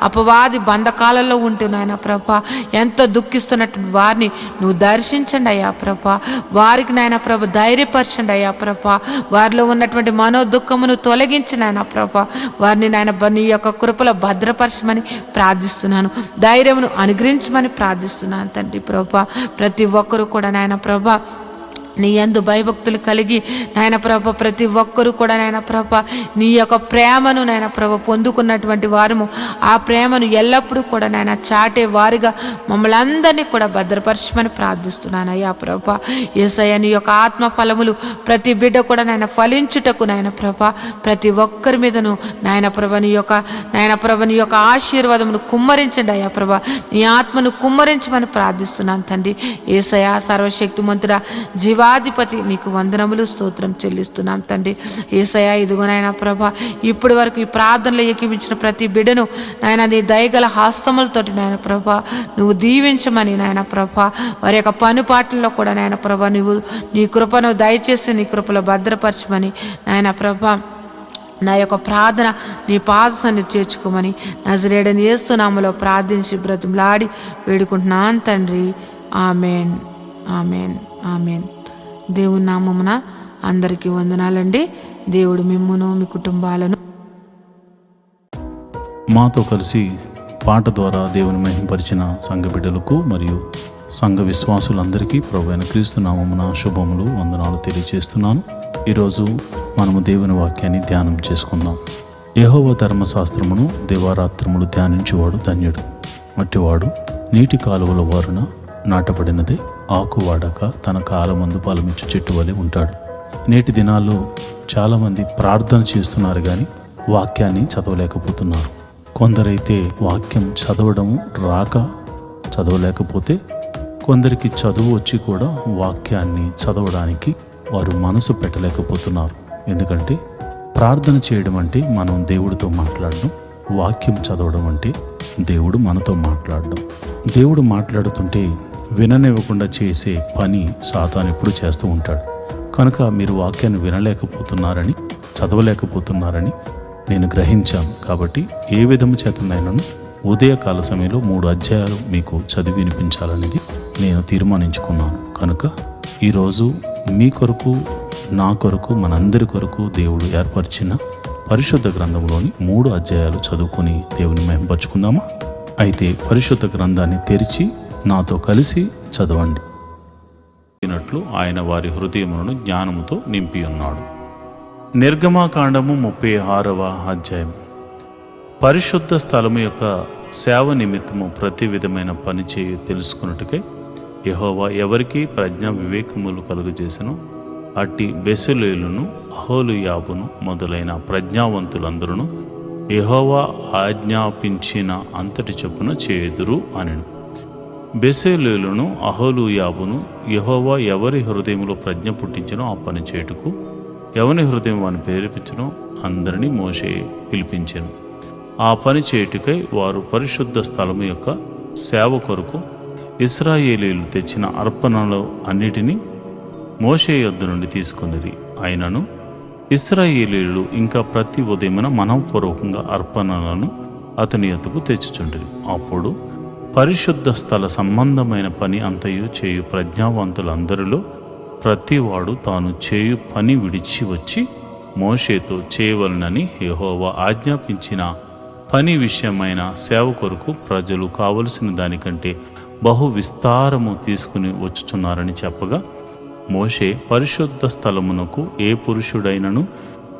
అపవాది బంధకాలలో ఉంటూ నాయన ప్రభ ఎంతో దుఃఖిస్తున్నట్టు వారిని నువ్వు దర్శించండి అయ్యా ప్రభ. వారికి నాయన ప్రభ ధైర్యపరచండి అయ్యా ప్రభ. వారిలో ఉన్నటువంటి మనో దుఃఖమును తొలగించి నాయన ప్రభ వారిని నాయన నీ యొక్క కృపలో భద్రపరచమని ప్రార్థిస్తున్నాను. ధైర్యమును అనుగ్రహించమని ప్రార్థిస్తున్నాను తండ్రి ప్రభ. ప్రతి ఒక్కరూ కూడా నాయన ప్రభ నీ యందు భయభక్తులు కలిగి నాయన ప్రభ ప్రతి ఒక్కరూ కూడా నాయన ప్రభ నీ యొక్క ప్రేమను నాయన ప్రభ పొందుకున్నటువంటి వారము ఆ ప్రేమను ఎల్లప్పుడూ కూడా నాయన చాటే వారిగా మమ్మల్ని అందరినీ కూడా భద్రపరచమని ప్రార్థిస్తున్నాను అయ్యా ప్రభ. యేసయ్య నీ యొక్క ఆత్మ ఫలములు ప్రతి బిడ్డ కూడా నాయన ఫలించుటకు నాయన ప్రభ ప్రతి ఒక్కరి మీదను నాయన ప్రభ నీ యొక్క ఆశీర్వాదమును కుమ్మరించండి అయ్యా ప్రభ. నీ ఆత్మను కుమ్మరించమని ప్రార్థిస్తున్నాను తండ్రి. యేసయ్య సర్వశక్తిమంతుడా, జీవాధిపతి నీకు వందనములు, స్తోత్రం చెల్లిస్తున్నాం తండ్రి. యేసయ్య ఇదిగో నాయన ప్రభ ఇప్పటి వరకు ఈ ప్రార్థనలో ఏకీపించిన ప్రతి బిడ్డను నాయన నీ దయగల హస్తములతోటి నాయన ప్రభ నువ్వు దీవించమని నాయన ప్రభ వారి యొక్క పనుపాట్లలో కూడా నాయన ప్రభ నువ్వు నీ కృపను దయచేసి నీ కృపలో భద్రపరచమని నాయన ప్రభ నా యొక్క ప్రార్థన నీ పాదసాన్ని చేర్చుకోమని నజరేయుడైన యేసు నామములో ప్రార్థించి బ్రతిమలాడి వేడుకుంటున్నాను తండ్రి. Amen, amen, amen. దేవుని నామమున అందరికీ వందనాలండి. దేవుడు మిమ్మును మీ కుటుంబాలను మాతో కలిసి పాట ద్వారా దేవుని మహింపరిచిన సంఘ బిడ్డలకు మరియు సంఘ విశ్వాసులందరికీ ప్రభువైన క్రీస్తు నామమున శుభములు వందనాలు తెలియజేస్తున్నాను. ఈరోజు మనము దేవుని వాక్యాన్ని ధ్యానం చేసుకుందాం. యెహోవా ధర్మశాస్త్రమును దివారాత్రములు ధ్యానించేవాడు ధన్యుడు. అట్టివాడు నీటి కాలువల వారున నాటబడినదే ఆకు వాడక తన కాలమందు ఫలమిచ్చు చెట్టు వలె ఉంటాడు. నేటి దినాల్లో చాలామంది ప్రార్థన చేస్తున్నారు కానీ వాక్యాన్ని చదవలేకపోతున్నారు. కొందరైతే వాక్యం చదవడం రాక చదవలేకపోతే, కొందరికి చదువు వచ్చి కూడా వాక్యాన్ని చదవడానికి వారు మనసు పెట్టలేకపోతున్నారు. ఎందుకంటే ప్రార్థన చేయడం అంటే మనం దేవుడితో మాట్లాడడం, వాక్యం చదవడం అంటే దేవుడు మనతో మాట్లాడడం. దేవుడు మాట్లాడుతుంటే విననివ్వకుండా చేసే పని సాతాను ఎప్పుడు చేస్తూ ఉంటాడు. కనుక మీరు వాక్యాన్ని వినలేకపోతున్నారని, చదవలేకపోతున్నారని నేను గ్రహించాను. కాబట్టి ఏ విధము చేతనైనాను ఉదయకాల సమయంలో 3 అధ్యాయాలు మీకు చదివి వినిపించాలనేది నేను తీర్మానించుకున్నాను. కనుక ఈరోజు మీ కొరకు, నా కొరకు, మనందరి కొరకు దేవుడు ఏర్పరిచిన పరిశుద్ధ గ్రంథంలోని 3 అధ్యాయాలు చదువుకొని దేవుని మహింపరచుకుందామా? అయితే పరిశుద్ధ గ్రంథాన్ని తెరిచి నాతో కలిసి చదవండి. ఆయన వారి హృదయములను జ్ఞానముతో నింపి ఉన్నాడు. నిర్గమాకాండము 36వ అధ్యాయం. పరిశుద్ధ స్థలము యొక్క సేవ నిమిత్తము ప్రతి విధమైన పని చేయి తెలుసుకున్నట్టుకై యెహోవా ఎవరికి ప్రజ్ఞా వివేకములు కలుగజేసెనో అట్టి బెసలేలును, అహోలీయాబును మొదలైన ప్రజ్ఞావంతులందరూ యెహోవా ఆజ్ఞాపించిన అంతటి చొప్పున చేయుదురు అనెను. బెసలేలును, అహోలీయాబును యెహోవా ఎవరి హృదయంలో ప్రజ్ఞ పుట్టించినో ఆ పని చేయుటకు ఎవని హృదయం వారిని ప్రేరేపించనో అందరినీ మోషే పిలిపించెను. ఆ పని చేయుటకై వారు పరిశుద్ధ స్థలము యొక్క సేవ కొరకు ఇశ్రాయేలీయులు తెచ్చిన అర్పణలు అన్నిటినీ మోషే యొద్ద నుండి తీసుకొనిరి. అయినను ఇశ్రాయేలీయులు ఇంకా ప్రతి ఉదయమున మనఃపూర్వకంగా అర్పణలను అతని యొద్దకు తెచ్చుచుండిరి. అప్పుడు పరిశుద్ధ స్థల సంబంధమైన పని అంతయు చేయు ప్రజ్ఞావంతులందరిలో ప్రతివాడు తాను చేయు పని విడిచి వచ్చి మోషేతో చేయవలనని యెహోవా ఆజ్ఞాపించిన పని విషయమైన సేవ కొరకు ప్రజలు కావలసిన దానికంటే బహు విస్తారము తీసుకుని వచ్చుచున్నారని చెప్పగా, మోషే పరిశుద్ధ స్థలమునకు ఏ పురుషుడైనను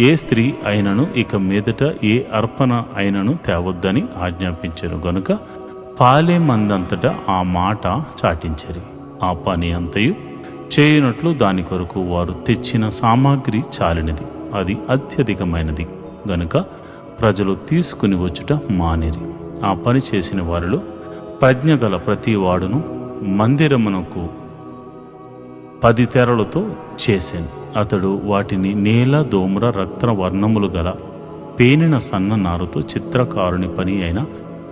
ఏ స్త్రీ అయినను ఇక మీదట ఏ అర్పణ అయినను తేవద్దని ఆజ్ఞాపించెను. గనుక పాలెమందంతటా ఆ మాట చాటించరి. ఆ పని అంతయు చేయునట్లు దాని కొరకు వారు తెచ్చిన సామాగ్రి చాలినది, అది అత్యధికమైనది గనుక ప్రజలు తీసుకుని వచ్చుట మానిరి. ఆ పని చేసిన వారిలో ప్రజ్ఞగల ప్రతి వాడును మందిరమునకు 10 తెరలతో చేశాను. అతడు వాటిని నీల, దోమ్ర, రక్త వర్ణములు గల పేనిన సన్న నారుతో చిత్రకారుని పని అయిన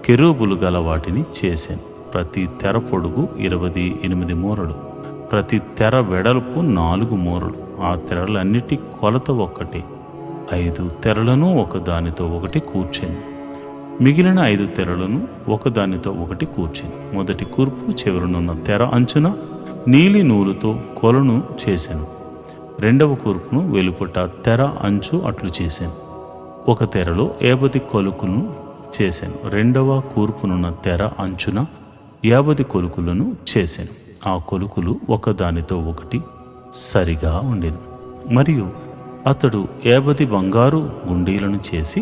కెరూబులు గల వాటిని చేశాను. ప్రతి తెర పొడుగు 28 మూరలు, ప్రతి తెర వెడల్పు 4 మూరలు. ఆ తెరలన్నిటి కొలత ఒక్కటే. 5 తెరలను ఒకదానితో ఒకటి కూర్చెను. మిగిలిన 5 తెరలను ఒకదానితో ఒకటి కూర్చెను. మొదటి కూర్పు చివరనున్న తెర అంచున నీలి నూలుతో కొలను చేశాను. రెండవ కూర్పును వెలుపట తెర అంచు అట్లు చేశాను. ఒక తెరలో 50 కొలుకులను చేశాను. రెండవ కూర్పునున్న తెర అంచున 50 కొలుకులను చేశాను. ఆ కొలుకులు ఒకదానితో ఒకటి సరిగా ఉండెను. మరియు అతడు 50 బంగారు గుండీలను చేసి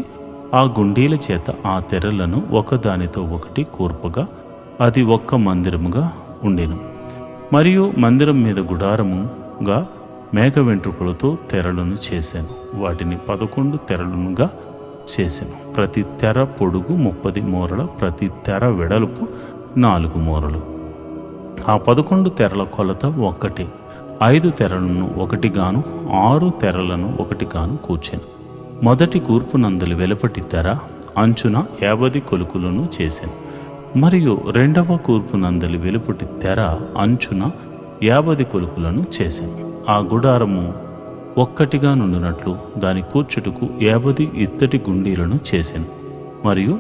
ఆ గుండీల చేత ఆ తెరలను ఒకదానితో ఒకటి కూర్పగా అది ఒక్క మందిరముగా ఉండెను. మరియు మందిరం మీద గుడారముగా మేక వెంట్రుకలతో తెరలను చేశాను. వాటిని 11 తెరలుగా చేశాను. ప్రతి తెర పొడుగు 30 మూరల, ప్రతి తెర వెడల్పు 4 మూరలు. ఆ 11 తెరల కొలత ఒక్కటే. 5 తెరలను ఒకటిగాను 6 తెరలను ఒకటిగాను కూర్చెను. మొదటి కూర్పునందలి వెలుపటి తెర అంచున 50 కొలుకులను చేశాను. మరియు రెండవ కూర్పునందలి వెలుపటి తెర అంచున 50 కొలుకులను చేశాను. ఆ గుడారము ఒక్కటిగా నుండినట్లు దాని కూర్చుటకు 50 ఇత్తడి గుండీలను చేశాను. మరియు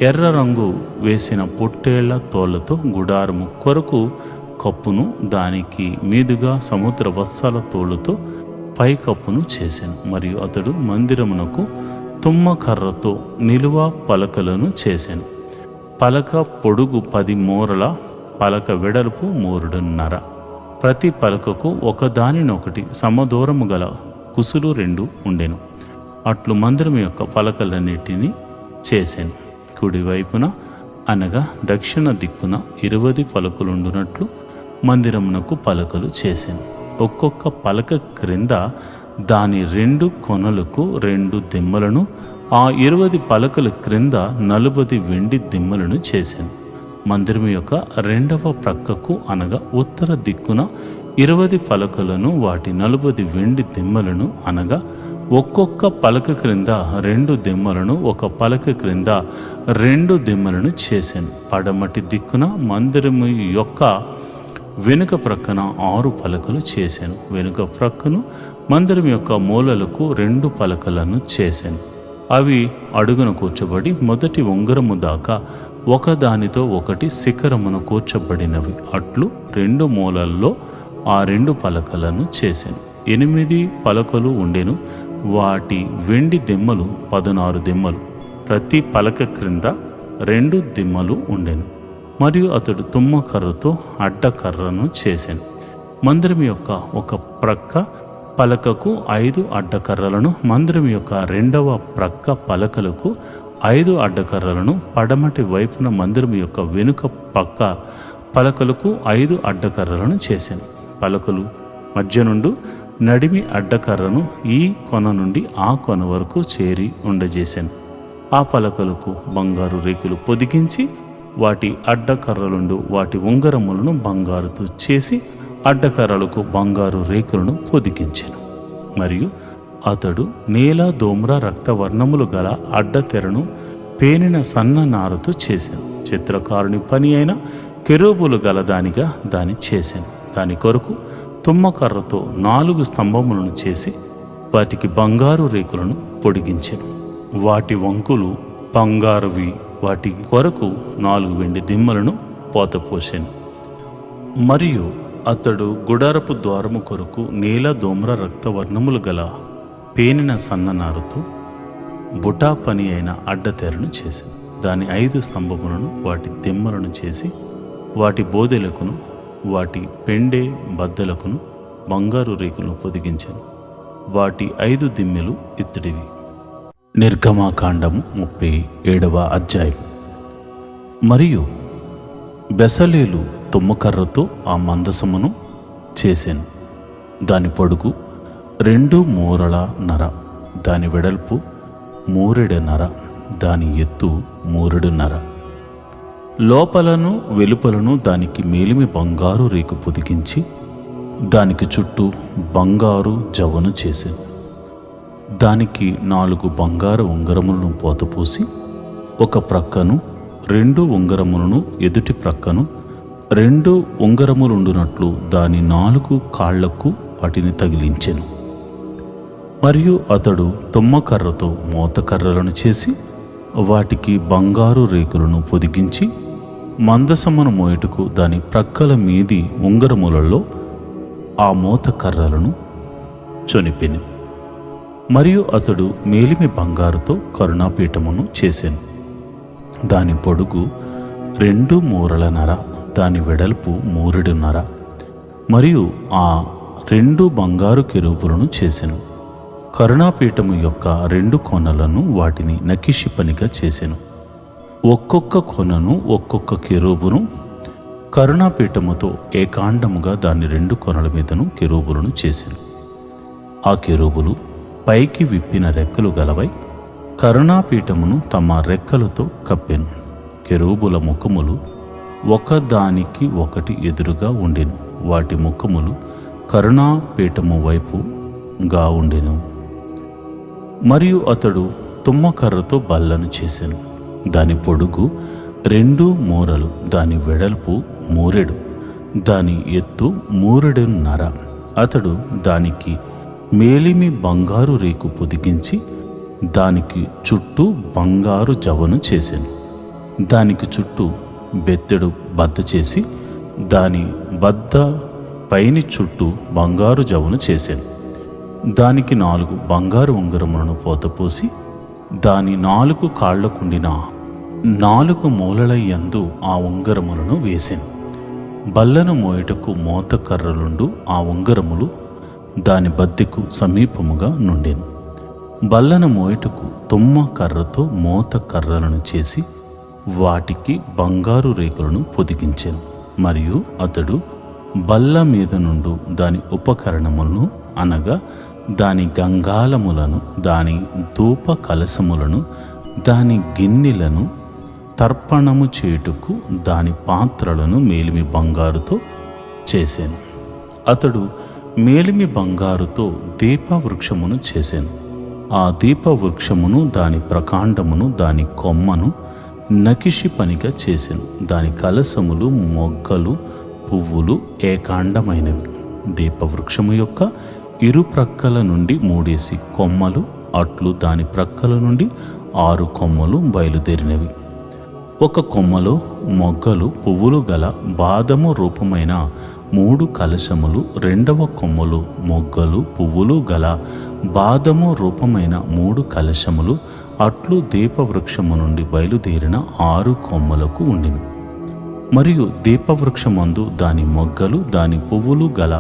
ఎర్ర రంగు వేసిన పొట్టేళ్ల తోళ్లతో గుడారము కొరకు కప్పును, దానికి మీదుగా సముద్ర వత్సాల తోళ్లతో పై కప్పును చేశాను. మరియు అతడు మందిరమునకు తుమ్మ కర్రతో నిలువ పలకలను చేశాను. పలక పొడుగు 10 మూరల, పలక వెడల్పు 3.5. ప్రతి పలకకు ఒకదానినొకటి సమదూరము గల కుసులు 2 ఉండెను. అట్లు మందిరం యొక్క పలకలన్నిటినీ చేశాను. కుడివైపున అనగా దక్షిణ దిక్కున 20 పలకలుండునట్లు మందిరమునకు పలకలు చేశాను. ఒక్కొక్క పలక క్రింద దాని 2 కొనలకు 2 దిమ్మలను, ఆ 20 పలకల క్రింద 40 వెండి దిమ్మలను చేశాను. మందిరం యొక్క 2వ ప్రక్కకు అనగా ఉత్తర దిక్కున 20 పలకలను, వాటి 40 వెండి దిమ్మలను అనగా ఒక్కొక్క పలక క్రింద 2 దిమ్మలను, ఒక పలక క్రింద 2 దిమ్మలను చేశాను. పడమటి దిక్కున మందిరము యొక్క వెనుక ప్రక్కన 6 పలకలు చేశాను. వెనుక ప్రక్కను మందిరం యొక్క మూలలకు 2 పలకలను చేశాను. అవి అడుగున కూర్చబడి మొదటి ఉంగరము దాకా ఒకదానితో ఒకటి శిఖరమున కూర్చబడినవి. అట్లు 2 మూలల్లో ఆ 2 పలకలను చేశాను. 8 పలకలు ఉండెను. వాటి వెండి దిమ్మలు 16 దిమ్మలు. ప్రతి పలక క్రింద 2 దిమ్మలు ఉండెను. మరియు అతడు తుమ్మకర్రతో అడ్డకర్రను చేశాను. మందిరం యొక్క ఒక ప్రక్క పలకకు 5 అడ్డకర్రలను, మందిరం యొక్క 2వ ప్రక్క పలకలకు 5 అడ్డకర్రలను, పడమటి వైపున మందిరం యొక్క వెనుక పక్క పలకలకు 5 అడ్డకర్రలను చేశాను. పలకలు మధ్య నుండి నడిమి అడ్డకర్రను ఈ కొన నుండి ఆ కొన వరకు చేరి ఉండజేశాను. ఆ పలకలకు బంగారు రేకులు పొదిగించి వాటి అడ్డకర్రలుండు వాటి ఉంగరములను బంగారుతో చేసి అడ్డకర్రలకు బంగారు రేకులను పొదిగించెను. మరియు అతడు నీల ధూమ్ర రక్తవర్ణములు గల అడ్డతెరను పేనిన సన్న నారతో చేశాను. చిత్రకారుని పని అయిన కెరూబులు గల దానిగా దాన్ని చేశాను. దాని కొరకు తుమ్మకర్రతో 4 స్తంభములను చేసి వాటికి బంగారు రేకులను పొడిగించెను. వాటి వంకులు బంగారువి. వాటి కొరకు 4 వెండి దిమ్మలను పోతపోసాను. మరియు అతడు గుడారపు ద్వారము కొరకు నీల ధూమ్ర రక్తవర్ణములు గల పేనిన సన్ననారుతో బుటా పని అయిన అడ్డతెరను చేశాను. దాని 5 స్తంభములను వాటి దిమ్మలను చేసి వాటి బోదెలకును వాటి పెండే బద్దలకును బంగారు రేకులను పొదిగించాను. వాటి 5 దిమ్మెలు ఇత్తడివి. నిర్గమాకాండము 37వ అధ్యాయం. మరియు బెసలేలు తుమ్మకర్రతో ఆ మందసమును చేశాను. దాని పొడుగు 2 మూరల, దాని వెడల్పు 3.5, దాని ఎత్తు 3.5. లోపలను వెలుపలను దానికి మేలిమి బంగారు రేకు పొదిగించి దానికి చుట్టూ బంగారు జవను చేశాను. దానికి 4 బంగారు ఉంగరములను పోతపోసి ఒక ప్రక్కను 2 ఉంగరములను, ఎదుటి ప్రక్కను 2 ఉంగరములుండునట్లు దాని 4 కాళ్లకు వాటిని తగిలించెను. మరియు అతడు తుమ్మకర్రతో మోతకర్రలను చేసి వాటికి బంగారు రేకులను పొదిగించి మందసమును మోయుటకు దాని ప్రక్కల మీది ఉంగరములలో ఆ మోతకర్రలను చొనిపెను. మరియు అతడు మేలిమి బంగారుతో కరుణాపీఠమును చేశాను. దాని పొడుగు 2 మూరల, దాని వెడల్పు 3.5. మరియు ఆ 2 బంగారు కెరూబులను చేశాను. కరుణాపీఠము యొక్క 2 కొనలను వాటిని నకిషి పనిగా చేశాను. ఒక్కొక్క కొనను ఒక్కొక్క కెరూబును కరుణాపీఠముతో ఏకాండముగా దాని 2 కొనల మీదను కెరూబులను చేశాను. ఆ కెరూబులు పైకి విప్పిన రెక్కలు గలవై కరుణాపీఠమును తమ రెక్కలతో కప్పెను. కెరూబుల ముఖములు ఒకదానికి ఒకటి ఎదురుగా ఉండెను. వాటి ముఖములు కరుణాపీఠము వైపుగా ఉండెను. మరియు అతడు తుమ్మకర్రతో బల్లను చేశాను. దాని పొడుగు 2 మూరలు, దాని వెడల్పు 3, దాని ఎత్తు 3.5. అతడు దానికి మేలిమి బంగారు రేకు పొదిగించి దానికి చుట్టూ బంగారు జవను చేశాను. దానికి చుట్టూ బెత్తెడు బద్ద చేసి దాని బద్ద పైని చుట్టూ బంగారు జవను చేశాను. దానికి 4 బంగారు ఉంగరములను పోతపోసి దాని 4 కాళ్లకుండిన 4 మూలల యందు ఆ ఉంగరములను వేసెను. బల్లను మోయుటకు మోతకర్రలుండు ఆ ఉంగరములు దాని బద్దెకు సమీపముగా నుండెను. బల్లను మోయుటకు తుమ్మ కర్రతో మోత కర్రలను చేసి వాటికి బంగారు రేకులను పొదిగించెను. మరియు అతడు బల్ల మీద నుండు దాని ఉపకరణములను అనగా దాని గంగాలములను, దాని ధూప కలశములను, దాని గిన్నెలను, తర్పణము చేయుటకు దాని పాత్రలను మేలిమి బంగారుతో చేశాను. అతడు మేలిమి బంగారుతో దీపవృక్షమును చేశాను. ఆ దీపవృక్షమును, దాని ప్రకాండమును, దాని కొమ్మను నకిషి పనిగా చేశాను. దాని కలశములు, మొగ్గలు, పువ్వులు ఏకాండమైనవి. దీపవృక్షము యొక్క ఇరు ప్రక్కల నుండి 3 కొమ్మలు, అట్లు దాని ప్రక్కల నుండి 6 కొమ్మలు బయలుదేరినవి. ఒక కొమ్మలో మొగ్గలు, పువ్వులు గల బాదము రూపమైన 3 కలశములు, రెండవ కొమ్మలు మొగ్గలు, పువ్వులు గల బాదము రూపమైన 3 కలశములు, అట్లు దీపవృక్షము నుండి బయలుదేరిన 6 కొమ్మలకు ఉండిను. మరియు దీపవృక్షమందు దాని మొగ్గలు, దాని పువ్వులు గల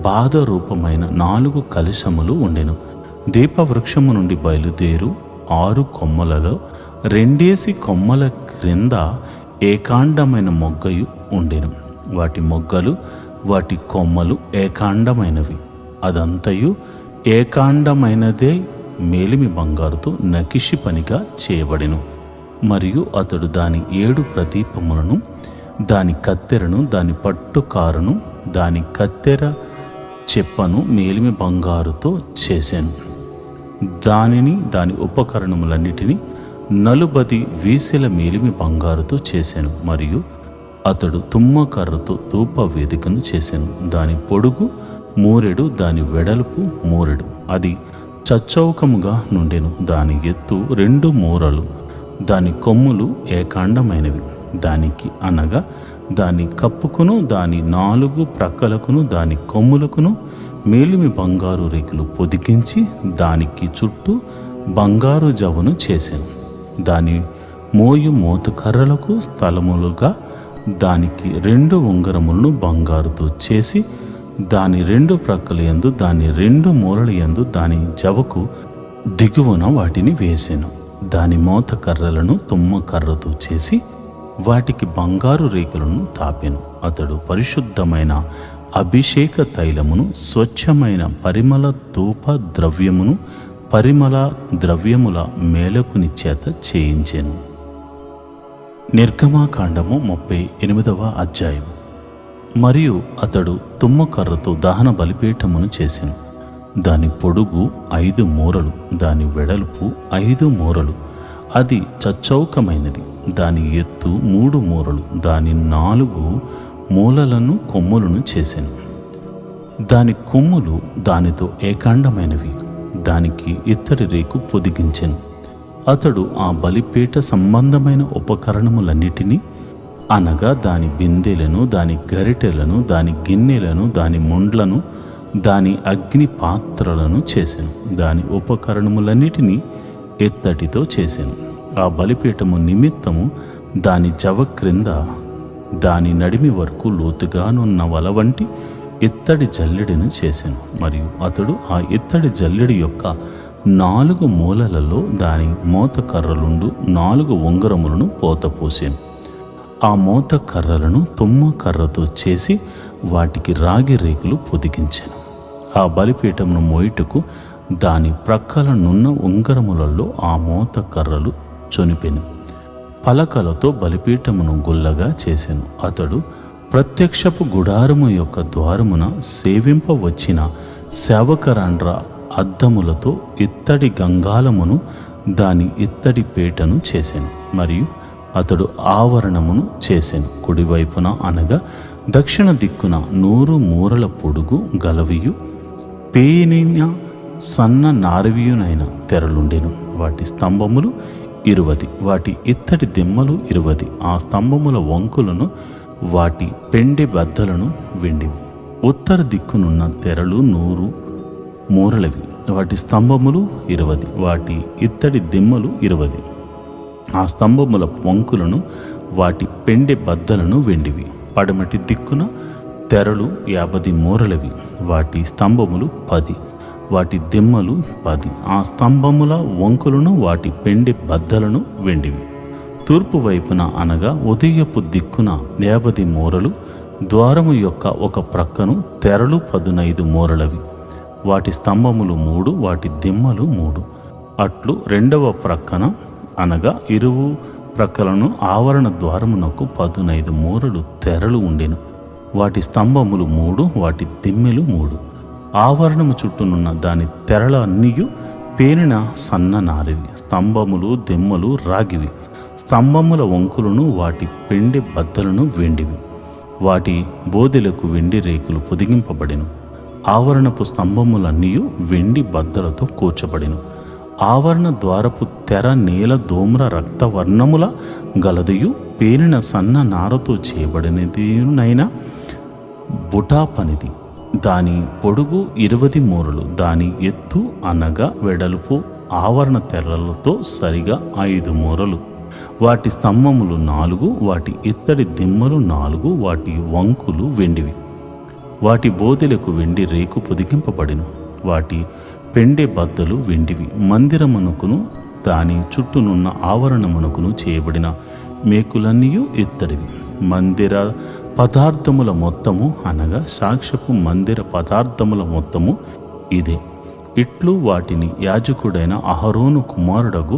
బాధ రూపమైన 4 కలశములు ఉండెను. దీపవృక్షము నుండి బయలుదేరు 6 కొమ్మలలో 2 కొమ్మల క్రింద ఏకాండమైన మొగ్గయు ఉండెను. వాటి మొగ్గలు, వాటి కొమ్మలు ఏకాండమైనవి. అదంతయు ఏకాండమైనదే మేలిమి బంగారుతో నకిషి పనిగా చేయబడెను. మరియు అతడు దాని 7 ప్రదీపములను, దాని కత్తెరను, దాని పట్టుకారును, దాని కత్తెర చెప్పను మేలిమి బంగారుతో చేశాను. దానిని, దాని ఉపకరణములన్నిటినీ 40 వీసెల మేలిమి బంగారుతో చేశాను. మరియు అతడు తుమ్మకర్రతో ధూప వేదికను చేశాను. దాని పొడుగు 3 మూరెడు, దాని వెడల్పు 3 మూరెడు. అది చచ్చౌకముగా నుండెను. దాని ఎత్తు 2 మూరలు, దాని కొమ్ములు ఏకాండమైనవి. దానికి అనగా దాని కప్పుకును, దాని 4 ప్రక్కలకును, దాని కొమ్ములకును మేలిమి బంగారు రేకులు పొదిగించి దానికి చుట్టూ బంగారు జవను చేశాను. దాని మోయు మోతు కర్రలకు స్థలములుగా దానికి 2 ఉంగరములను బంగారుతో చేసి దాని 2 ప్రక్కల యందు, దాని 2 మూలల యందు దాని జవకు దిగువన వాటిని వేసెను. దాని మోత కర్రలను తుమ్మ కర్రతో చేసి వాటికి బంగారు రేకులను తాపెను. అతడు పరిశుద్ధమైన అభిషేక తైలమును, స్వచ్ఛమైన పరిమళ ధూప ద్రవ్యమును, పరిమళ ద్రవ్యముల మేలకుని చేత చేయించెను. నిర్గమాకాండము 38వ అధ్యాయం. మరియు అతడు తుమ్మకర్రతో దహన బలిపీఠమును చేసెను. దాని పొడుగు 5 మూరలు, దాని వెడల్పు 5 మూరలు. అది చచ్చౌకమైనది. దాని ఎత్తు 3 మూరలు. దాని 4 మూలలను కొమ్ములను చేసెను. దాని కొమ్ములు దానితో ఏకాండమైనవి. దానికి ఇత్తడి రేకు పొదిగించెను. అతడు ఆ బలిపీఠ సంబంధమైన ఉపకరణములన్నిటినీ అనగా దాని బిందెలను, దాని గరిటెలను, దాని గిన్నెలను, దాని ముండ్లను, దాని అగ్ని పాత్రలను చేసెను. దాని ఉపకరణములన్నిటినీ ఇత్తడితో చేసెను. ఆ బలిపీఠము నిమిత్తము దాని జవ క్రింద దాని నడిమి వరకు లోతుగానున్న వల వంటి ఇత్తడి జల్లెడిని చేసెను. మరియు అతడు ఆ ఇత్తడి జల్లెడి యొక్క 4 మూలలలో దాని మోత కర్రలుండు 4 ఉంగరములను పోతపోసెను. ఆ మోత కర్రలను తుమ్మ కర్రతో చేసి వాటికి రాగి రేకులు పొదిగించెను. ఆ బలిపీఠమును మోయుటకు దాని ప్రక్కలనున్న ఉంగరములలో ఆ మోత కర్రలు చొనిపెను. పలకలతో బలిపీఠమును గుల్లగా చేసెను. అతడు ప్రత్యక్షపు గుడారము యొక్క ద్వారమున సేవింపవచ్చిన సేవకరాండ్ర అద్దములతో ఇత్తడి గంగాలమును, దాని ఇత్తడి పీటను చేసెను. మరియు అతడు ఆవరణమును చేసెను. కుడివైపున అనగా దక్షిణ దిక్కున 100 మూరల పొడుగు గలవియు పేనిన సన్న నారవియునైన తెరలుండెను. వాటి స్తంభములు 20, వాటి ఇత్తడి దిమ్మలు 20. ఆ స్తంభముల వంకులను, వాటి పెండె బద్దలను వెండివి. ఉత్తర దిక్కునున్న తెరలు 100 మూరలవి. వాటి స్తంభములు 20, వాటి ఇత్తడి దిమ్మలు 20. ఆ స్తంభముల వంకులను వాటి పెండె బద్దలను వెండివి. పడమటి దిక్కున తెరలు 50 మూరలవి. వాటి స్తంభములు 10, వాటి దిమ్మలు 10. ఆ స్తంభముల వంకులను వాటి పెండె బద్దలను వెండివి. తూర్పు వైపున అనగా ఉదయపు దిక్కున 50 మూరలు. ద్వారము యొక్క ఒక ప్రక్కను తెరలు 15 మూరలవి. వాటి స్తంభములు 3, వాటి దిమ్మలు 3. అట్లు రెండవ ప్రక్కన అనగా ఇరువు ప్రక్కలను ఆవరణ ద్వారమునకు 15 మూరలు తెరలు ఉండెను. వాటి స్తంభములు 3, వాటి దిమ్మెలు 3. ఆవరణము చుట్టూనున్న దాని తెరల అన్నీయు పేనిన సన్న నారివి. స్తంభములు దిమ్మలు రాగివి. స్తంభముల వంకులను వాటి పెండె బద్దలను వెండివి. వాటి బోదెలకు వెండి రేకులు పొదిగింపబడెను. ఆవరణపు స్తంభములన్నీయు వెండి బద్దలతో కూర్చబడెను. ఆవరణ ద్వారపు తెర నీల ధూమ్ర రక్తవర్ణముల గలదియు పేనిన సన్న నారతో చేయబడినదినైనా బుటా పనిది. దాని పొడుగు 20 మూరలు. దాని ఎత్తు అనగా వెడల్పు ఆవరణ తెరలతో సరిగా 5 మూరలు. వాటి స్తంభములు 4, వాటి ఇత్తడి దిమ్మలు 4, వాటి వంకులు వెండివి. వాటి బోదెలకు వెండి రేకు పొదిగింపబడిను. వాటి పెండె బద్దలు వెండివి. మందిరమునకును దాని చుట్టూనున్న ఆవరణమునకును చేయబడిన మేకులన్నీయు ఇత్తడివి. మందిర పదార్థముల మొత్తము అనగా సాక్ష్యపు మందిర పదార్థముల మొత్తము ఇదే. ఇట్లు వాటిని యాజకుడైన అహరోను కుమారుడగు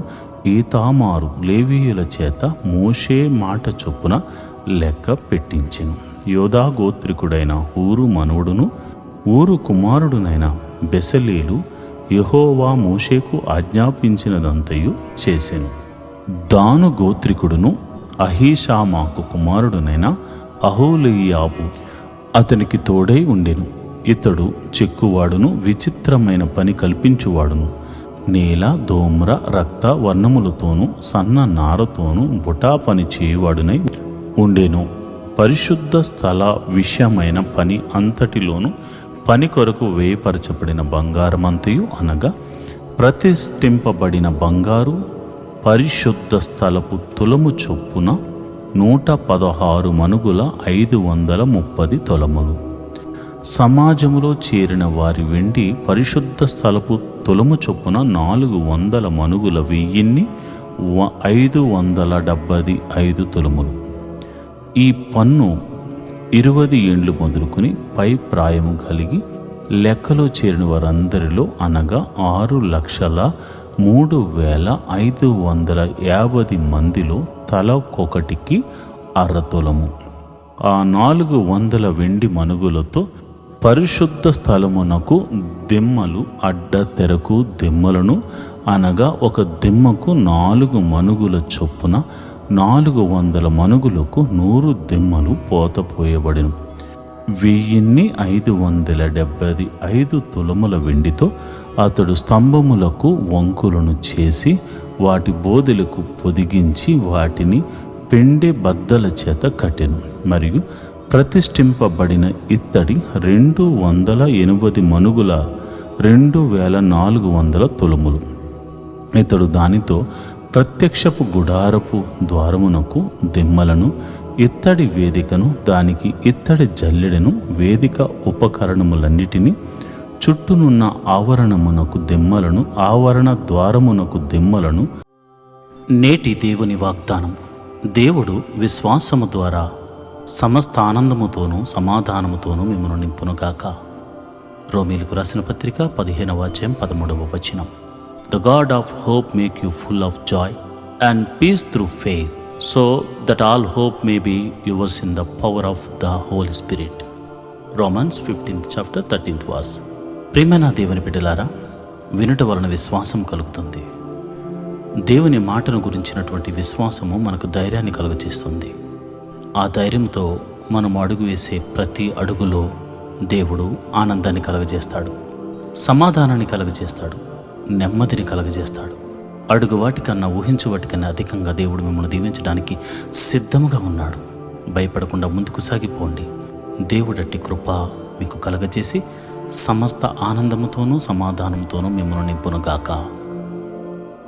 ఈతామారు లేవీయుల చేత మోషే మాట చొప్పున లెక్క పెట్టించెను. యోధా గోత్రికుడైన ఊరు మనవుడును ఊరు కుమారుడునైన బెసలేలు యెహోవా మోషేకు ఆజ్ఞాపించినదంతయు చేసెను. దాను గోత్రికుడును అహీషామాకు కుమారుడునైన అహోలీయాబు అతనికి తోడై ఉండెను. ఇతడు చెక్కువాడును విచిత్రమైన పని కల్పించువాడును. నేల ధూమ్ర రక్త వర్ణములతోనూ సన్న నారతోనూ బుటా పని చేయువాడునై ఉండెను. పరిశుద్ధ స్థల విషయమైన పని అంతటిలోనూ పని కొరకు వేయపరచబడిన బంగారమంతయు అనగా ప్రతిష్ఠింపబడిన బంగారు పరిశుద్ధ స్థలపు తులము చొప్పున 116 మనుగుల 530 తులములు. సమాజములో చేరిన వారి వెండి పరిశుద్ధ స్థలపు తులము చొప్పున 400 మనుగుల 1575 తులములు. ఈ పన్ను 20 ఏండ్లు మొదలుకొని పై ప్రాయము కలిగి లెక్కలో చేరిన వారందరిలో అనగా 6,03,550 మందిలో తలకొకటికి 1/2 తులము. ఆ 400 వెండి మనుగులతో పరిశుద్ధ స్థలమునకు దిమ్మలు అడ్డ తెరకు దిమ్మలను అనగా ఒక దిమ్మకు 4 మనుగుల చొప్పున 400 మనుగులకు 100 దిమ్మలు పోతపోయబడెను. 1575 తులముల వెండితో అతడు స్తంభములకు వంకులను చేసి వాటి బోదెలకు పొదిగించి వాటిని పెండె బద్దల చేత కట్టెను. మరియు ప్రతిష్ఠింపబడిన ఇత్తడి 280 మనుగుల 2400 తులములు. ఇతడు దానితో ప్రత్యక్షపు గుడారపు ద్వారమునకు దిమ్మలను, ఇత్తడి వేదికను, దానికి ఇత్తడి జల్లెడను, వేదిక ఉపకరణములన్నిటినీ, చుట్టూనున్న ఆవరణమునకు దిమ్మలను, ఆవరణ ద్వారమునకు దిమ్మలను. నేటి దేవుని వాగ్దానం. దేవుడు విశ్వాసము ద్వారా సమస్త ఆనందముతోనూ సమాధానముతోనూ మిమ్మల్ని నింపునుగాక. రోమీలకు రాసిన పత్రిక 15వ అధ్యాయం 13వ వచనం. The God of hope make you full of joy and peace through faith, so that all hope may be yours in the power of the Holy Spirit. Romans 15th chapter 13th verse. ప్రియమైన దేవుని బిడ్డలారా, వినుట వలన విశ్వాసం కలుగుతుంది. దేవుని మాటను గురించినటువంటి విశ్వాసము మనకు ధైర్యాన్ని కలుగజేస్తుంది. ఆ ధైర్యంతో మనం అడుగు వేసే ప్రతి అడుగులో దేవుడు ఆనందాన్ని కలుగజేస్తాడు, సమాధానాన్ని కలుగజేస్తాడు, నెమ్మదిని కలుగజేస్తాడు. అడుగు వాటికన్నా ఊహించు వాటికన్నా అధికంగా దేవుడు మిమ్మల్ని దీవించడానికి సిద్ధముగా ఉన్నాడు. భయపడకుండా ముందుకు సాగిపోండి. దేవుడట్టి కృప మీకు కలుగజేసి సమస్త ఆనందముతోనూ సమాధానంతోనూ మిమ్మల్ని నింపునుగాక.